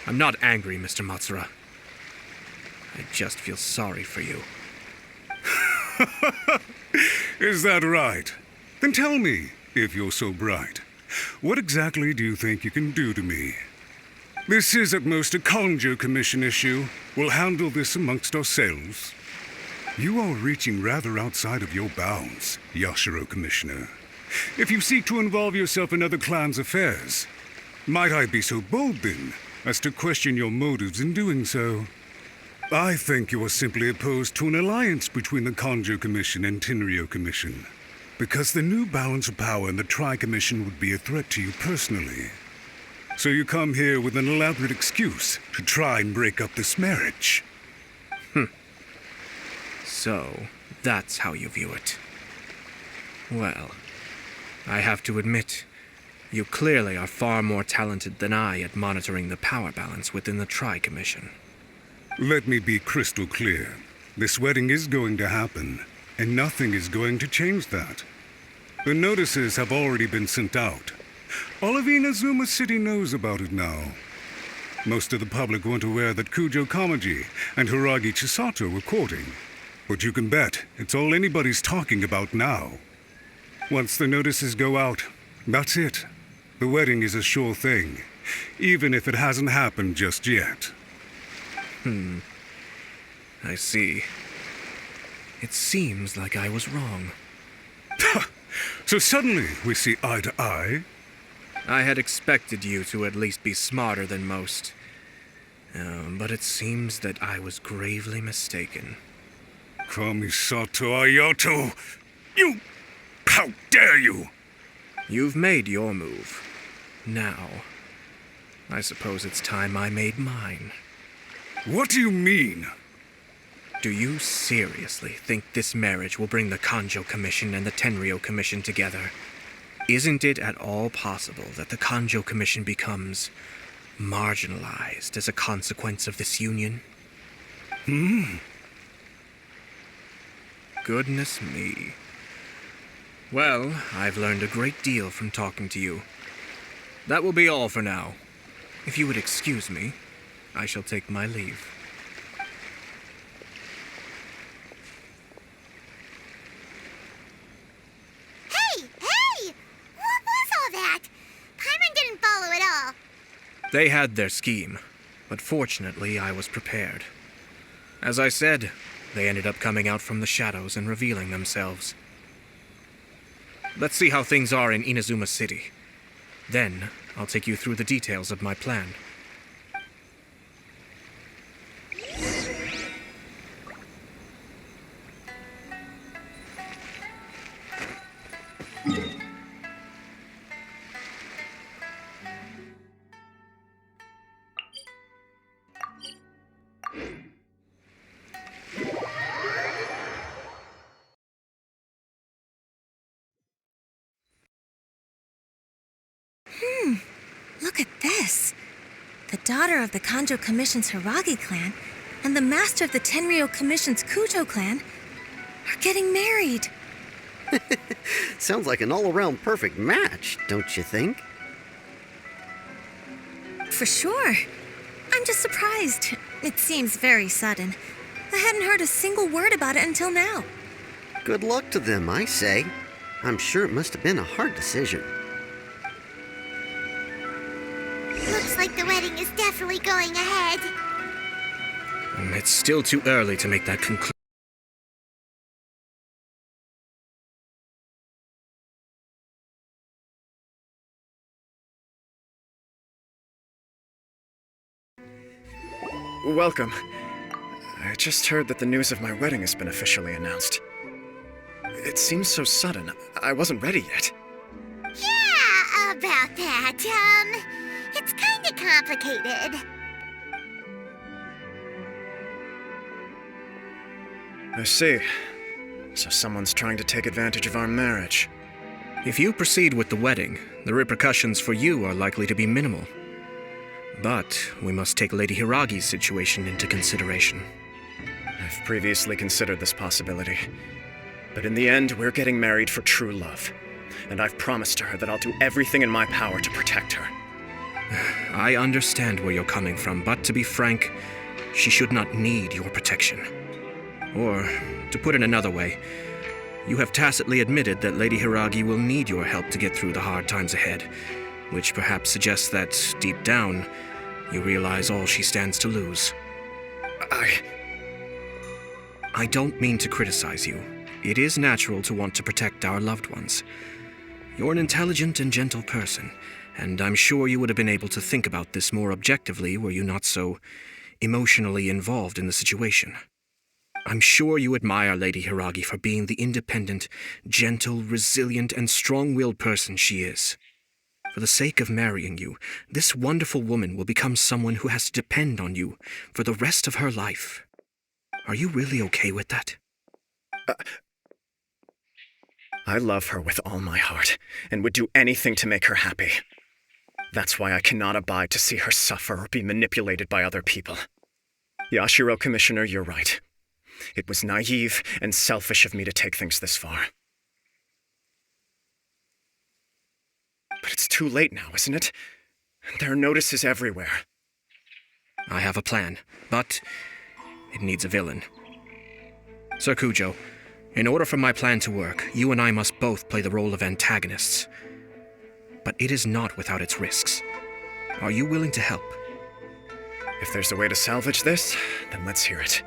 I'm not angry, Mr. Matsura. I just feel sorry for you. Is that right? Then tell me, if you're so bright, what exactly do you think you can do to me? This is at most a Kanjo Commission issue. We'll handle this amongst ourselves. You are reaching rather outside of your bounds, Yashiro Commissioner. If you seek to involve yourself in other clans' affairs, might I be so bold then as to question your motives in doing so? I think you are simply opposed to an alliance between the Kanjo Commission and Tenryou Commission, because the new balance of power in the Tri-Commission would be a threat to you personally. So you come here with an elaborate excuse to try and break up this marriage. So, that's how you view it. Well, I have to admit, you clearly are far more talented than I at monitoring the power balance within the Tri-Commission. Let me be crystal clear. This wedding is going to happen, and nothing is going to change that. The notices have already been sent out. All of Inazuma City knows about it now. Most of the public weren't aware that Kujo Kamaji and Hiragi Chisato were courting. But you can bet it's all anybody's talking about now. Once the notices go out, that's it. The wedding is a sure thing, even if it hasn't happened just yet. I see. It seems like I was wrong. So suddenly we see eye to eye? I had expected you to at least be smarter than most. But it seems that I was gravely mistaken. Kamisato Aято! You... How dare you! You've made your move. Now, I suppose it's time I made mine. What do you mean? Do you seriously think this marriage will bring the Kanjo Commission and the Tenryou Commission together? Isn't it at all possible that the Kanjo Commission becomes marginalized as a consequence of this union? Goodness me. Well, I've learned a great deal from talking to you. That will be all for now. If you would excuse me, I shall take my leave. Hey! What was all that? Paimon didn't follow at all. They had their scheme, but fortunately I was prepared. As I said, they ended up coming out from the shadows and revealing themselves. Let's see how things are in Inazuma City. Then, I'll take you through the details of my plan. Look at this. The daughter of the Kanjo Commission's Hiragi clan and the master of the Tenryou Commission's Kujo clan are getting married. Sounds like an all-around perfect match, don't you think? For sure. I'm just surprised. It seems very sudden. I hadn't heard a single word about it until now. Good luck to them, I say. I'm sure it must have been a hard decision. Looks like the wedding is definitely going ahead. It's still too early to make that conclusion. Welcome. I just heard that the news of my wedding has been officially announced. It seems so sudden. I wasn't ready yet. Yeah, about that. It's kinda complicated. I see. So someone's trying to take advantage of our marriage. If you proceed with the wedding, the repercussions for you are likely to be minimal. But we must take Lady Hiragi's situation into consideration. I've previously considered this possibility. But in the end, we're getting married for true love. And I've promised her that I'll do everything in my power to protect her. I understand where you're coming from, but to be frank, she should not need your protection. Or, to put it another way, you have tacitly admitted that Lady Hiragi will need your help to get through the hard times ahead, which perhaps suggests that, deep down, you realize all she stands to lose. I don't mean to criticize you. It is natural to want to protect our loved ones. You're an intelligent and gentle person, and I'm sure you would have been able to think about this more objectively were you not so emotionally involved in the situation. I'm sure you admire Lady Hiragi for being the independent, gentle, resilient, and strong-willed person she is. For the sake of marrying you, this wonderful woman will become someone who has to depend on you for the rest of her life. Are you really okay with that? I love her with all my heart, and would do anything to make her happy. That's why I cannot abide to see her suffer or be manipulated by other people. Yashiro, Commissioner, you're right. It was naive and selfish of me to take things this far. But it's too late now, isn't it? There are notices everywhere. I have a plan, but it needs a villain. Sir Kujo, in order for my plan to work, you and I must both play the role of antagonists. But it is not without its risks. Are you willing to help? If there's a way to salvage this, then let's hear it.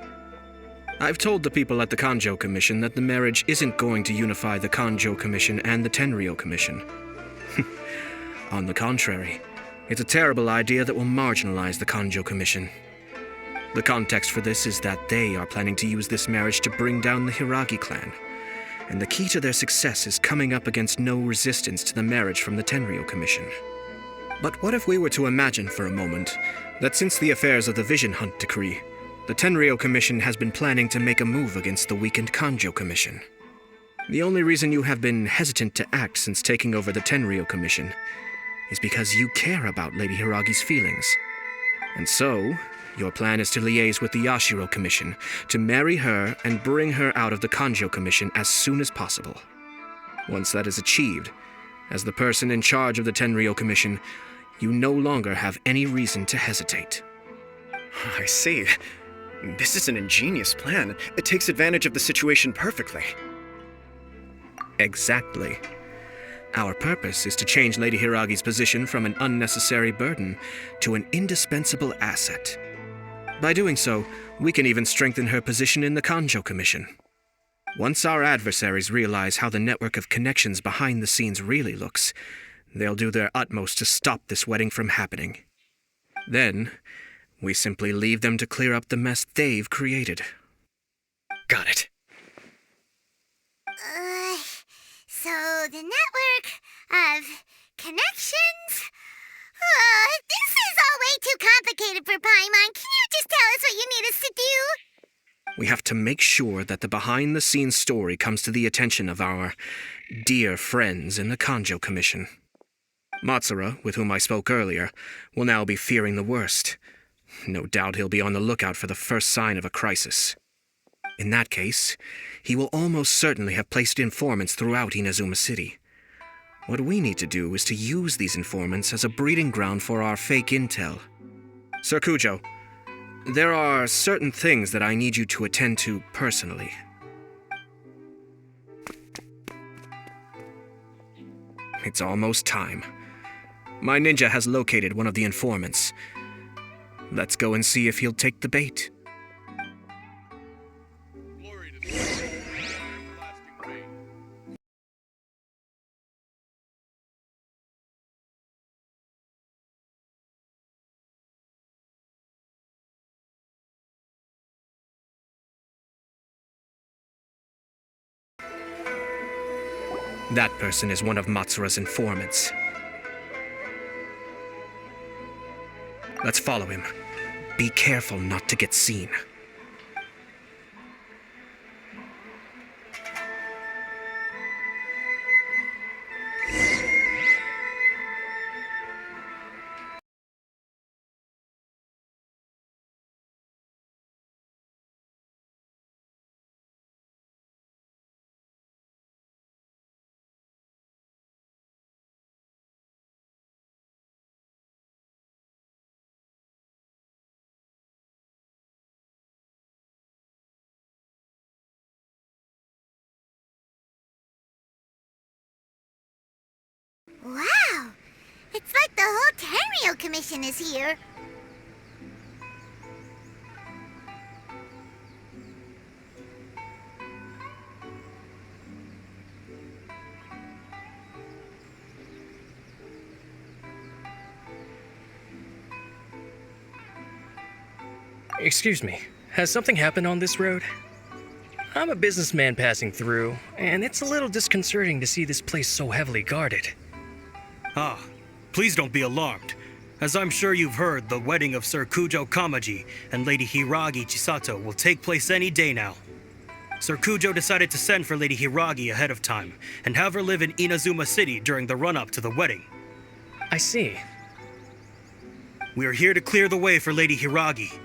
I've told the people at the Kanjo Commission that the marriage isn't going to unify the Kanjo Commission and the Tenryou Commission. On the contrary, it's a terrible idea that will marginalize the Kanjo Commission. The context for this is that they are planning to use this marriage to bring down the Hiragi clan, and the key to their success is coming up against no resistance to the marriage from the Tenryou Commission. But what if we were to imagine for a moment that since the affairs of the Vision Hunt decree, the Tenryou Commission has been planning to make a move against the weakened Kanjo Commission? The only reason you have been hesitant to act since taking over the Tenryou Commission is because you care about Lady Hiragi's feelings. And so, your plan is to liaise with the Yashiro Commission to marry her and bring her out of the Kanjo Commission as soon as possible. Once that is achieved, as the person in charge of the Tenryou Commission, you no longer have any reason to hesitate. I see. This is an ingenious plan. It takes advantage of the situation perfectly. Exactly. Our purpose is to change Lady Hiragi's position from an unnecessary burden to an indispensable asset. By doing so, we can even strengthen her position in the Kanjo Commission. Once our adversaries realize how the network of connections behind the scenes really looks, they'll do their utmost to stop this wedding from happening. Then, we simply leave them to clear up the mess they've created. Got it. So the network of connections? This is all way too complicated for Paimon. Can you just tell us what you need us to do? We have to make sure that the behind-the-scenes story comes to the attention of our dear friends in the Kanjo Commission. Matsura, with whom I spoke earlier, will now be fearing the worst. No doubt he'll be on the lookout for the first sign of a crisis. In that case, he will almost certainly have placed informants throughout Inazuma City. What we need to do is to use these informants as a breeding ground for our fake intel. Sir Kujo, there are certain things that I need you to attend to personally. It's almost time. My ninja has located one of the informants. Let's go and see if he'll take the bait. That person is one of Matsura's informants. Let's follow him. Be careful not to get seen. Wow! It's like the whole Tenryou Commission is here. Excuse me, has something happened on this road? I'm a businessman passing through, and it's a little disconcerting to see this place so heavily guarded. Ah, please don't be alarmed. As I'm sure you've heard, the wedding of Sir Kujo Kamaji and Lady Hiragi Chisato will take place any day now. Sir Kujo decided to send for Lady Hiragi ahead of time and have her live in Inazuma City during the run-up to the wedding. I see. We are here to clear the way for Lady Hiragi.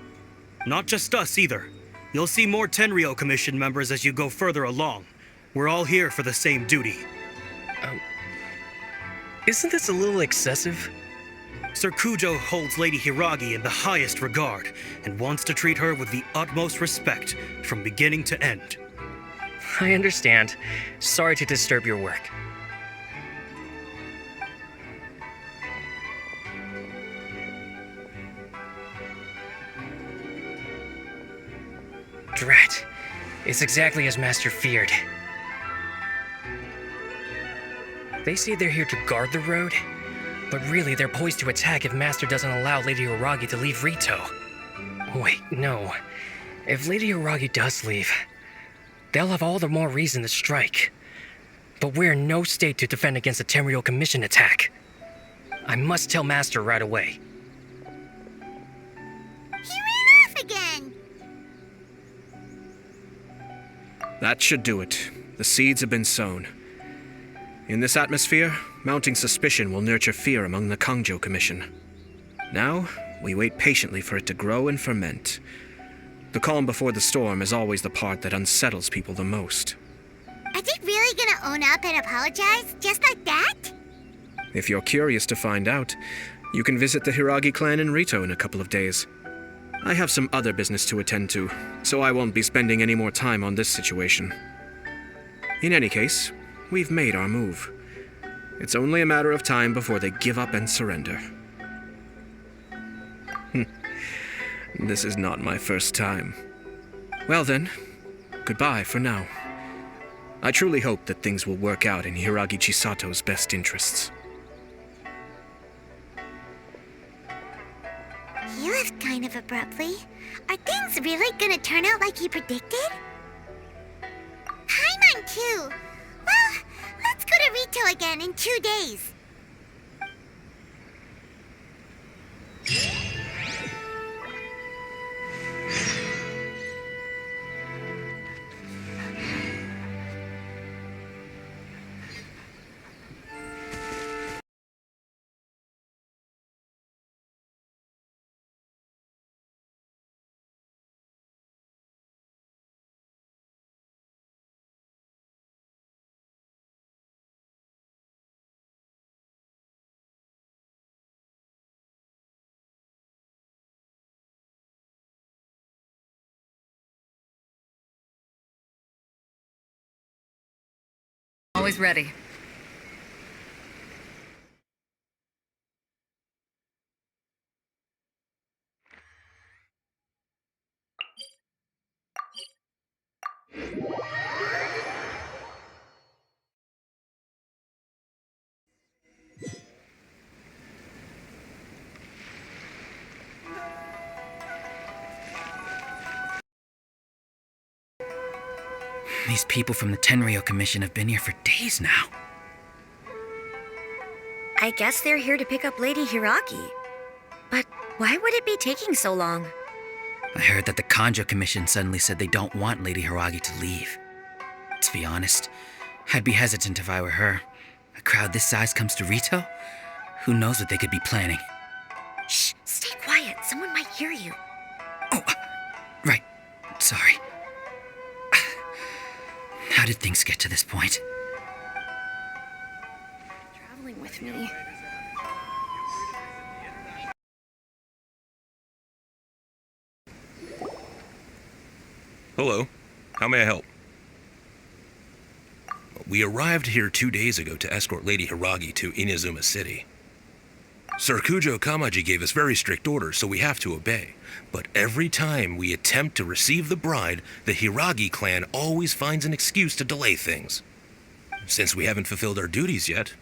Not just us either. You'll see more Tenryou Commission members as you go further along. We're all here for the same duty. Isn't this a little excessive? Sir Kujo holds Lady Hiragi in the highest regard and wants to treat her with the utmost respect from beginning to end. I understand. Sorry to disturb your work. Drat. It's exactly as Master feared. They say they're here to guard the road, but really they're poised to attack if Master doesn't allow Lady Hiragi to leave Rito. Wait, no. If Lady Hiragi does leave, they'll have all the more reason to strike. But we're in no state to defend against a Tenryou Commission attack. I must tell Master right away. He ran off again! That should do it. The seeds have been sown. In this atmosphere, mounting suspicion will nurture fear among the Kangjo Commission. Now, we wait patiently for it to grow and ferment. The calm before the storm is always the part that unsettles people the most. Are they really gonna own up and apologize, just like that? If you're curious to find out, you can visit the Hiragi clan in Rito in a couple of days. I have some other business to attend to, so I won't be spending any more time on this situation. In any case, we've made our move. It's only a matter of time before they give up and surrender. This is not my first time. Well then, goodbye for now. I truly hope that things will work out in Hiragi Chisato's best interests. He left kind of abruptly. Are things really gonna turn out like he predicted? Paimon too. Well, let's go to Rito again in 2 days. Always ready. These people from the Tenryou Commission have been here for days now. I guess they're here to pick up Lady Hiragi. But Why would it be taking so long? I heard that the Kanjo Commission suddenly said they don't want Lady Hiragi to leave. To be honest, I'd be hesitant if I were her. A crowd this size comes to Rito? Who knows what they could be planning? Shh, stay quiet. Someone might hear you. Oh, right. Sorry. How did things get to this point? Traveling with me. Hello. How may I help? We arrived here 2 days ago to escort Lady Hiragi to Inazuma City. Sir Kujo Kamaji gave us very strict orders, so we have to obey. But every time we attempt to receive the bride, the Hiragi clan always finds an excuse to delay things. Since we haven't fulfilled our duties yet,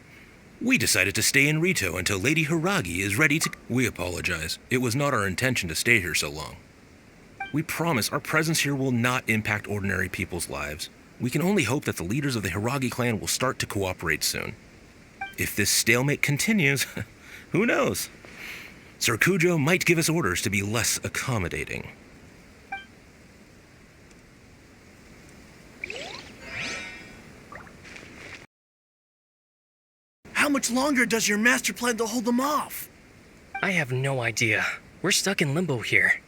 we decided to stay in Rito until Lady Hiragi is ready to... We apologize. It was not our intention to stay here so long. We promise our presence here will not impact ordinary people's lives. We can only hope that the leaders of the Hiragi clan will start to cooperate soon. If this stalemate continues, who knows? Sir Kujo might give us orders to be less accommodating. How much longer does your master plan to hold them off? I have no idea. We're stuck in limbo here.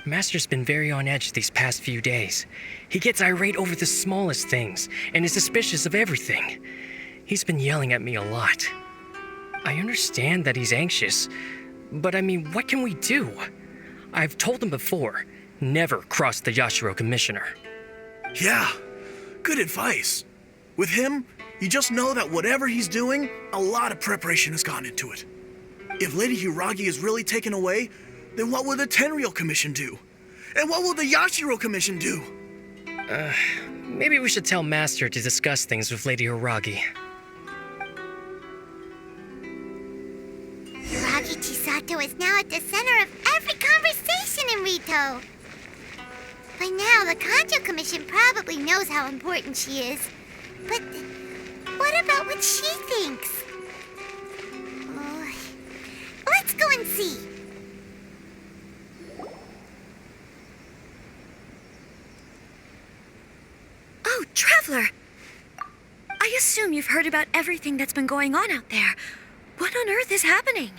Master's been very on edge these past few days. He gets irate over the smallest things and is suspicious of everything. He's been yelling at me a lot. I understand that he's anxious, but I mean, what can we do? I've told him before, never cross the Yashiro Commissioner. Yeah, good advice. With him, you just know that whatever he's doing, a lot of preparation has gone into it. If Lady Hiragi is really taken away, then what will the Tenryou Commission do? And what will the Yashiro Commission do? Maybe we should tell Master to discuss things with Lady Hiragi. Hiragi Chisato is now at the center of every conversation in Rito. By now, the Kanjo Commission probably knows how important she is. But what about what she thinks? Let's go and see. Oh, Traveler! I assume you've heard about everything that's been going on out there. What on earth is happening?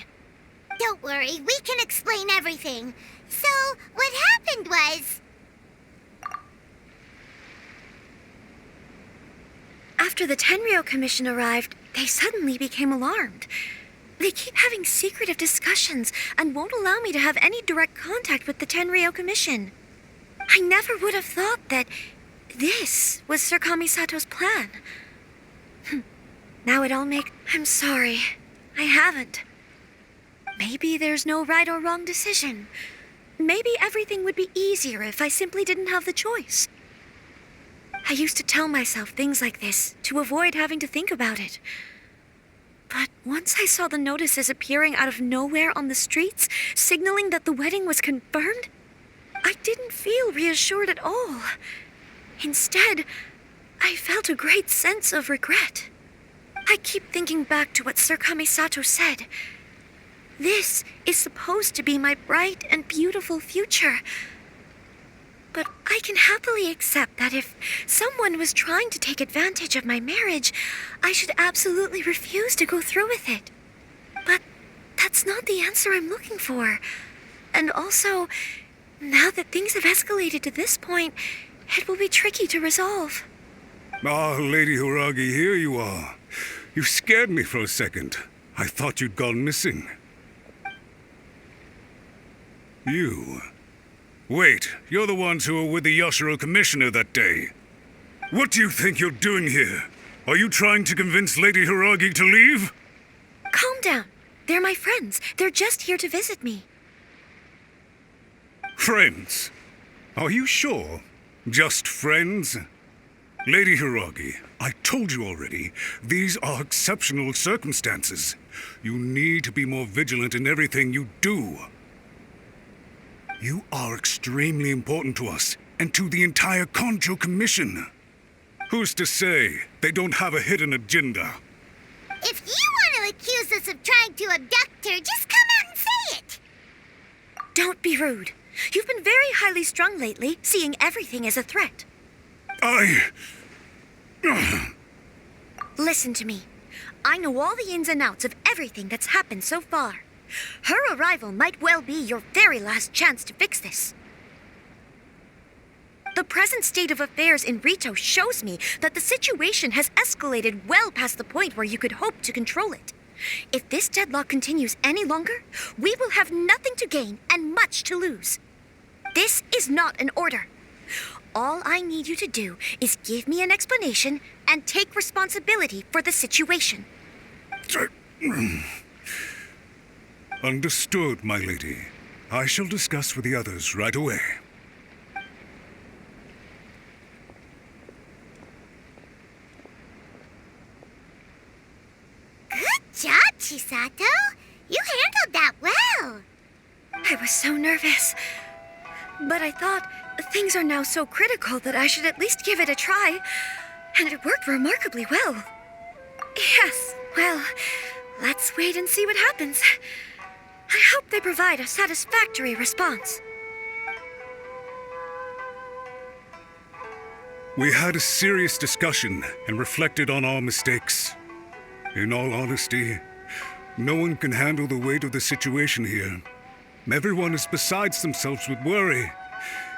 Don't worry, we can explain everything. So, what happened was... After the Tenryou Commission arrived, they suddenly became alarmed. They keep having secretive discussions and won't allow me to have any direct contact with the Tenryou Commission. I never would have thought that this was Sir Kamisato's plan. Now it all makes... I'm sorry. I haven't. Maybe there's no right or wrong decision. Maybe everything would be easier if I simply didn't have the choice. I used to tell myself things like this to avoid having to think about it. But once I saw the notices appearing out of nowhere on the streets, signaling that the wedding was confirmed, I didn't feel reassured at all. Instead, I felt a great sense of regret. I keep thinking back to what Sir Kamisato said. This is supposed to be my bright and beautiful future. But I can happily accept that if someone was trying to take advantage of my marriage, I should absolutely refuse to go through with it. But that's not the answer I'm looking for. And also, now that things have escalated to this point, it will be tricky to resolve. Ah, Lady Hiragi, here you are. You scared me for a second. I thought you'd gone missing. You... Wait, you're the ones who were with the Yashiro Commissioner that day. What do you think you're doing here? Are you trying to convince Lady Hiragi to leave? Calm down. They're my friends. They're just here to visit me. Friends? Are you sure? Just friends? Lady Hiragi, I told you already, these are exceptional circumstances. You need to be more vigilant in everything you do. You are extremely important to us, and to the entire Kanjo Commission. Who's to say they don't have a hidden agenda? If you want to accuse us of trying to abduct her, just come out and say it. Don't be rude. You've been very highly strung lately, seeing everything as a threat. Listen to me. I know all the ins and outs of everything that's happened so far. Her arrival might well be your very last chance to fix this. The present state of affairs in Rito shows me that the situation has escalated well past the point where you could hope to control it. If this deadlock continues any longer, we will have nothing to gain and much to lose. This is not an order. All I need you to do is give me an explanation and take responsibility for the situation. Understood, my lady. I shall discuss with the others right away. Good job, Chisato. You handled that well. I was so nervous. But I thought things are now so critical that I should at least give it a try. And it worked remarkably well. Yes, well, let's wait and see what happens. I hope they provide a satisfactory response. We had a serious discussion and reflected on our mistakes. In all honesty, no one can handle the weight of the situation here. Everyone is besides themselves with worry.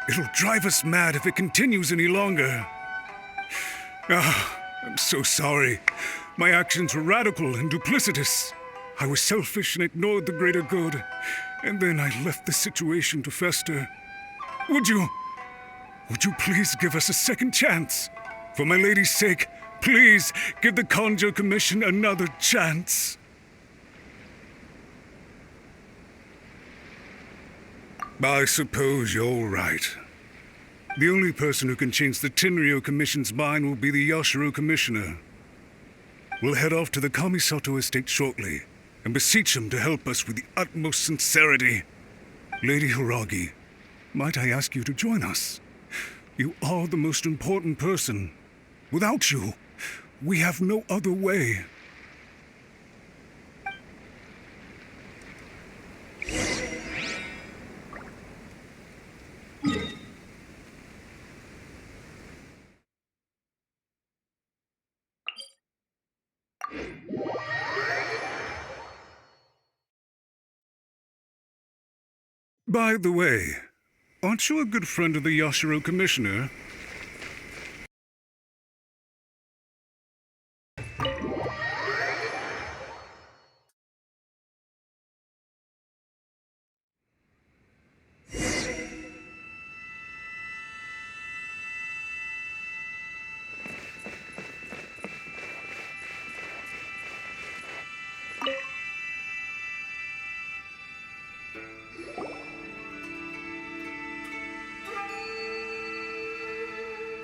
It'll drive us mad if it continues any longer. I'm so sorry. My actions were radical and duplicitous. I was selfish and ignored the greater good. And then I left the situation to fester. Would you please give us a second chance? For my lady's sake, please give the Kanjo Commission another chance. I suppose you're right. The only person who can change the Tenryo Commission's mind will be the Yashiro Commissioner. We'll head off to the Kamisato estate shortly and beseech him to help us with the utmost sincerity. Lady Hiragi, might I ask you to join us? You are the most important person. Without you, we have no other way. By the way, aren't you a good friend of the Yashiro Commissioner?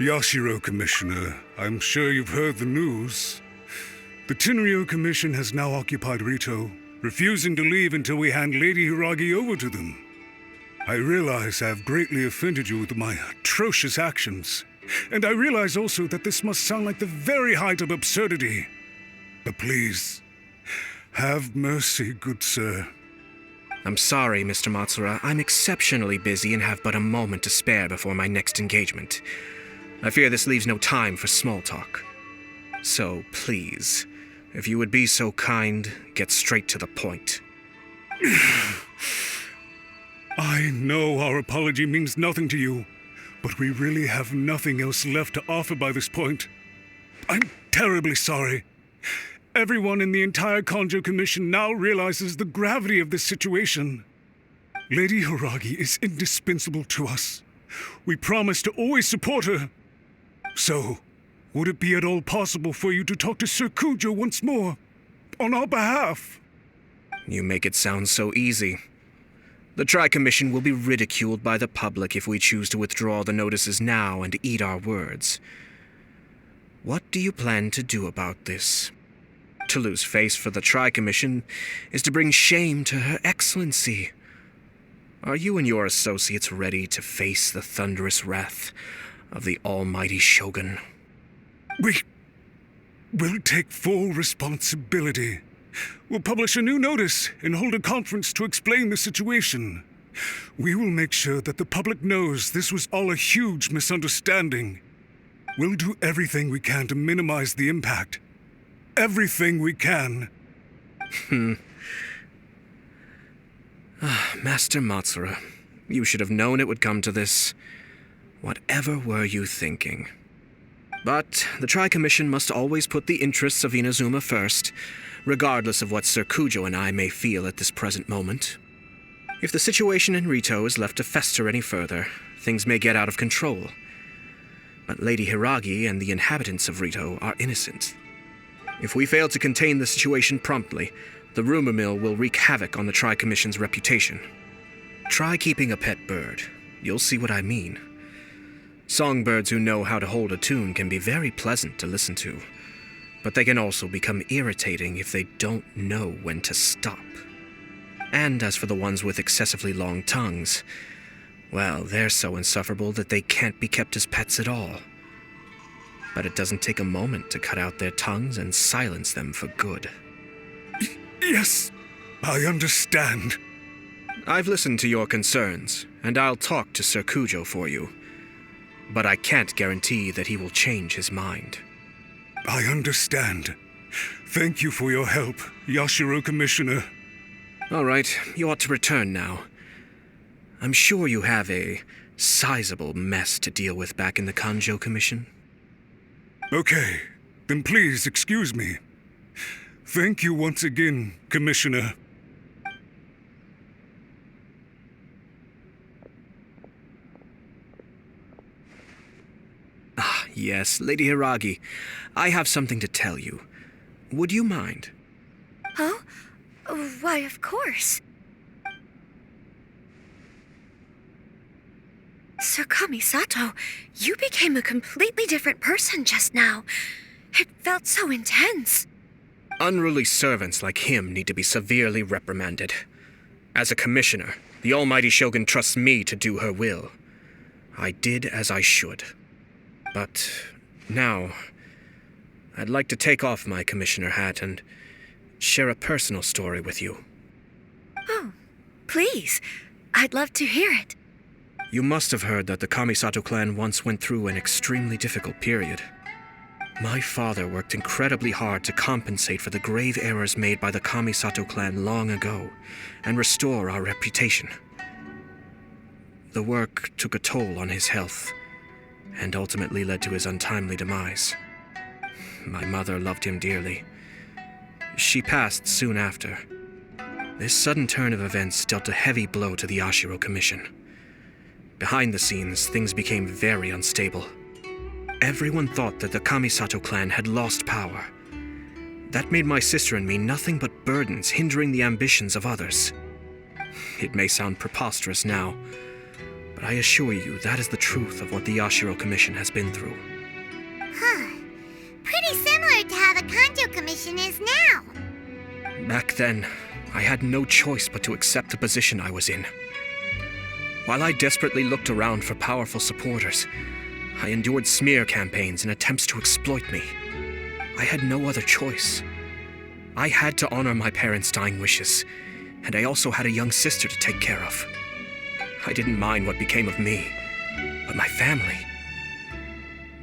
Yashiro Commissioner, I'm sure you've heard the news. The Tenryo Commission has now occupied Rito, refusing to leave until we hand Lady Hiragi over to them. I realize I have greatly offended you with my atrocious actions, and I realize also that this must sound like the very height of absurdity. But please, have mercy, good sir. I'm sorry, Mr. Matsura. I'm exceptionally busy and have but a moment to spare before my next engagement. I fear this leaves no time for small talk. So, please, if you would be so kind, get straight to the point. I know our apology means nothing to you, but we really have nothing else left to offer by this point. I'm terribly sorry. Everyone in the entire Kanjo Commission now realizes the gravity of this situation. Lady Hiragi is indispensable to us. We promise to always support her. So, would it be at all possible for you to talk to Sir Kujo once more, on our behalf? You make it sound so easy. The Tri-Commission will be ridiculed by the public if we choose to withdraw the notices now and eat our words. What do you plan to do about this? To lose face for the Tri-Commission is to bring shame to Her Excellency. Are you and your associates ready to face the thunderous wrath of the almighty Shogun? We'll take full responsibility. We'll publish a new notice and hold a conference to explain the situation. We will make sure that the public knows this was all a huge misunderstanding. We'll do everything we can to minimize the impact. Everything we can. Master Matsura, you should have known it would come to this. Whatever were you thinking? But the Tri-Commission must always put the interests of Inazuma first, regardless of what Sir Kujo and I may feel at this present moment. If the situation in Rito is left to fester any further, things may get out of control. But Lady Hiragi and the inhabitants of Rito are innocent. If we fail to contain the situation promptly, the rumor mill will wreak havoc on the Tri-Commission's reputation. Try keeping a pet bird. You'll see what I mean. Songbirds who know how to hold a tune can be very pleasant to listen to, but they can also become irritating if they don't know when to stop. And as for the ones with excessively long tongues, well, they're so insufferable that they can't be kept as pets at all. But it doesn't take a moment to cut out their tongues and silence them for good. Yes, I understand. I've listened to your concerns, and I'll talk to Sir Kujo for you. But I can't guarantee that he will change his mind. I understand. Thank you for your help, Yashiro Commissioner. All right, you ought to return now. I'm sure you have a sizable mess to deal with back in the Kanjo Commission. Okay, then please excuse me. Thank you once again, Commissioner. Ah, yes, Lady Hiragi. I have something to tell you. Would you mind? Oh? Why, of course. Sir Kamisato, you became a completely different person just now. It felt so intense. Unruly servants like him need to be severely reprimanded. As a commissioner, the almighty shogun trusts me to do her will. I did as I should. But now, I'd like to take off my commissioner hat and share a personal story with you. Oh, please. I'd love to hear it. You must have heard that the Kamisato clan once went through an extremely difficult period. My father worked incredibly hard to compensate for the grave errors made by the Kamisato clan long ago and restore our reputation. The work took a toll on his health and ultimately led to his untimely demise. My mother loved him dearly. She passed soon after. This sudden turn of events dealt a heavy blow to the Ashiro Commission. Behind the scenes, things became very unstable. Everyone thought that the Kamisato clan had lost power. That made my sister and me nothing but burdens hindering the ambitions of others. It may sound preposterous now, but I assure you that is the truth of what the Ashiro Commission has been through. Huh. Pretty similar to how the Kanjo Commission is now. Back then, I had no choice but to accept the position I was in. While I desperately looked around for powerful supporters, I endured smear campaigns and attempts to exploit me. I had no other choice. I had to honor my parents' dying wishes, and I also had a young sister to take care of. I didn't mind what became of me, but my family.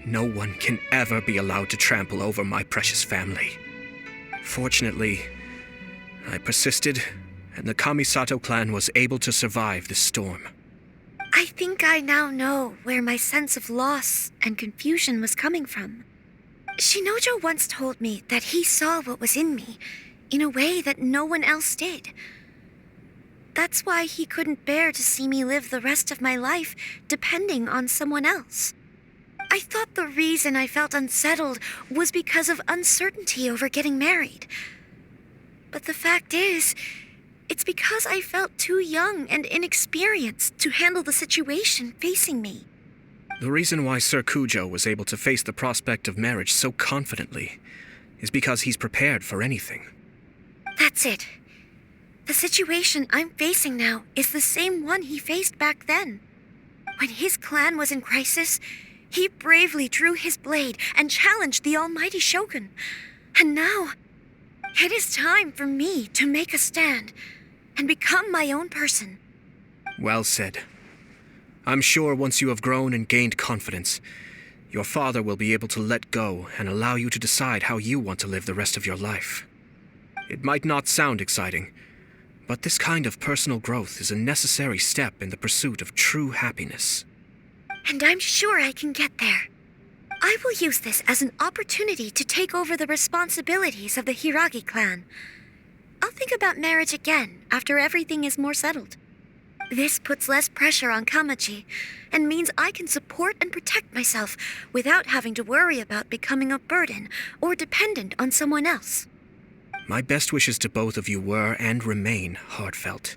No one can ever be allowed to trample over my precious family. Fortunately, I persisted, and the Kamisato clan was able to survive this storm. I think I now know where my sense of loss and confusion was coming from. Shinojo once told me that he saw what was in me in a way that no one else did. That's why he couldn't bear to see me live the rest of my life depending on someone else. I thought the reason I felt unsettled was because of uncertainty over getting married. But the fact is, it's because I felt too young and inexperienced to handle the situation facing me. The reason why Sir Kujo was able to face the prospect of marriage so confidently is because he's prepared for anything. That's it. The situation I'm facing now is the same one he faced back then. When his clan was in crisis, he bravely drew his blade and challenged the almighty shogun. And now, it is time for me to make a stand and become my own person. Well said. I'm sure once you have grown and gained confidence, your father will be able to let go and allow you to decide how you want to live the rest of your life. It might not sound exciting, but this kind of personal growth is a necessary step in the pursuit of true happiness. And I'm sure I can get there. I will use this as an opportunity to take over the responsibilities of the Hiragi clan. I'll think about marriage again after everything is more settled. This puts less pressure on Kamaji, and means I can support and protect myself without having to worry about becoming a burden or dependent on someone else. My best wishes to both of you were and remain heartfelt.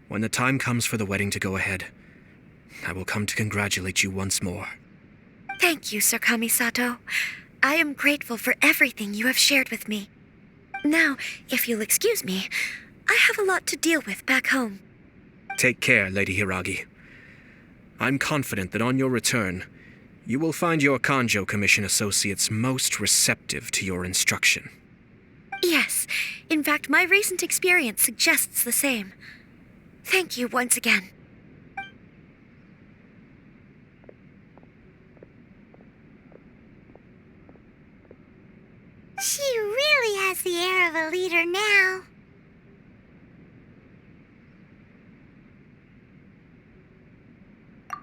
When the time comes for the wedding to go ahead, I will come to congratulate you once more. Thank you, Sir Kamisato. I am grateful for everything you have shared with me. Now, if you'll excuse me, I have a lot to deal with back home. Take care, Lady Hiragi. I'm confident that on your return, you will find your Kanjo Commission associates most receptive to your instruction. Yes, in fact, my recent experience suggests the same. Thank you once again. She really has the air of a leader now.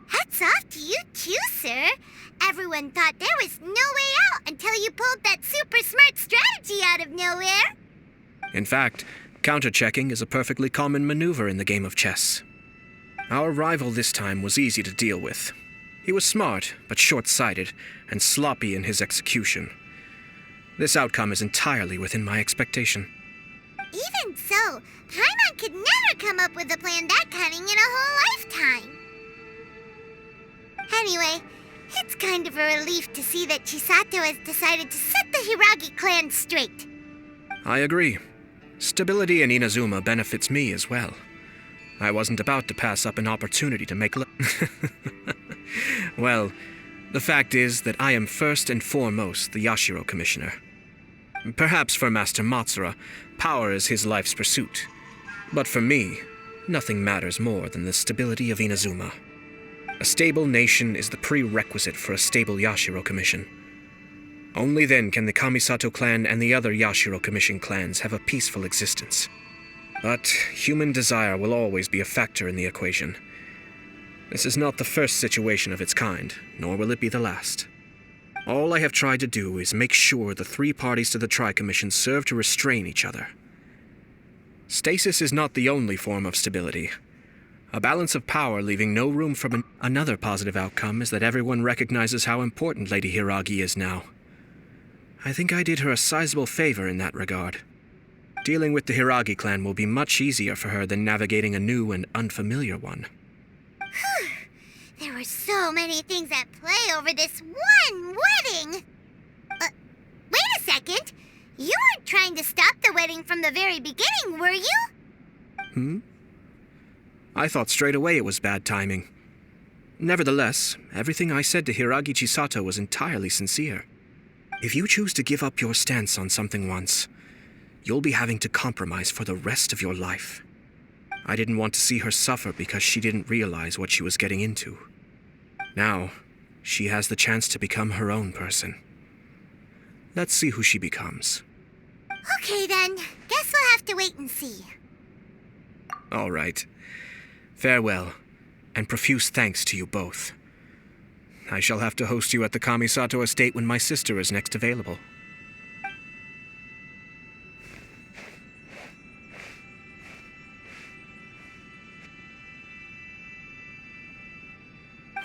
Hats off to you too, sir. Everyone thought there was no way out until you pulled that super smart strategy out of nowhere. In fact, counter-checking is a perfectly common maneuver in the game of chess. Our rival this time was easy to deal with. He was smart, but short-sighted, and sloppy in his execution. This outcome is entirely within my expectation. Even so, Paimon could never come up with a plan that cunning in a whole lifetime. Anyway, it's kind of a relief to see that Chisato has decided to set the Hiragi clan straight. I agree. Stability in Inazuma benefits me as well. I wasn't about to pass up an opportunity to make Well, the fact is that I am first and foremost the Yashiro Commissioner. Perhaps for Master Matsura, power is his life's pursuit. But for me, nothing matters more than the stability of Inazuma. A stable nation is the prerequisite for a stable Yashiro Commission. Only then can the Kamisato clan and the other Yashiro Commission clans have a peaceful existence. But human desire will always be a factor in the equation. This is not the first situation of its kind, nor will it be the last. All I have tried to do is make sure the three parties to the Tri-Commission serve to restrain each other. Stasis is not the only form of stability. A balance of power leaving no room for another positive outcome is that everyone recognizes how important Lady Hiragi is now. I think I did her a sizable favor in that regard. Dealing with the Hiragi clan will be much easier for her than navigating a new and unfamiliar one. There were so many things at play over this one wedding. Wait a second. You weren't trying to stop the wedding from the very beginning, were you? I thought straight away it was bad timing. Nevertheless, everything I said to Hiragi Chisato was entirely sincere. If you choose to give up your stance on something once, you'll be having to compromise for the rest of your life. I didn't want to see her suffer because she didn't realize what she was getting into. Now, she has the chance to become her own person. Let's see who she becomes. Okay then, guess we'll have to wait and see. All right. Farewell, and profuse thanks to you both. I shall have to host you at the Kamisato estate when my sister is next available.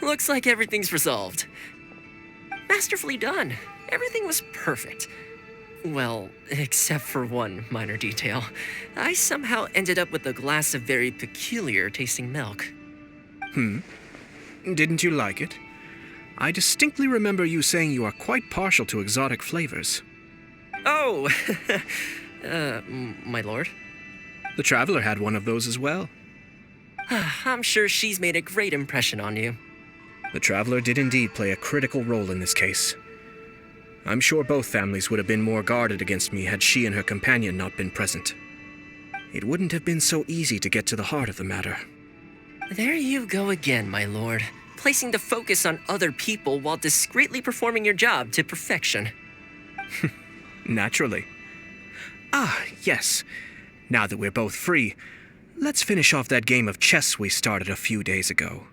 Looks like everything's resolved. Masterfully done. Everything was perfect. Well, except for one minor detail. I somehow ended up with a glass of very peculiar tasting milk. Didn't you like it? I distinctly remember you saying you are quite partial to exotic flavors. Oh, my lord. The Traveler had one of those as well. I'm sure she's made a great impression on you. The Traveler did indeed play a critical role in this case. I'm sure both families would have been more guarded against me had she and her companion not been present. It wouldn't have been so easy to get to the heart of the matter. There you go again, my lord. Placing the focus on other people while discreetly performing your job to perfection. Naturally. Ah, yes. Now that we're both free, let's finish off that game of chess we started a few days ago.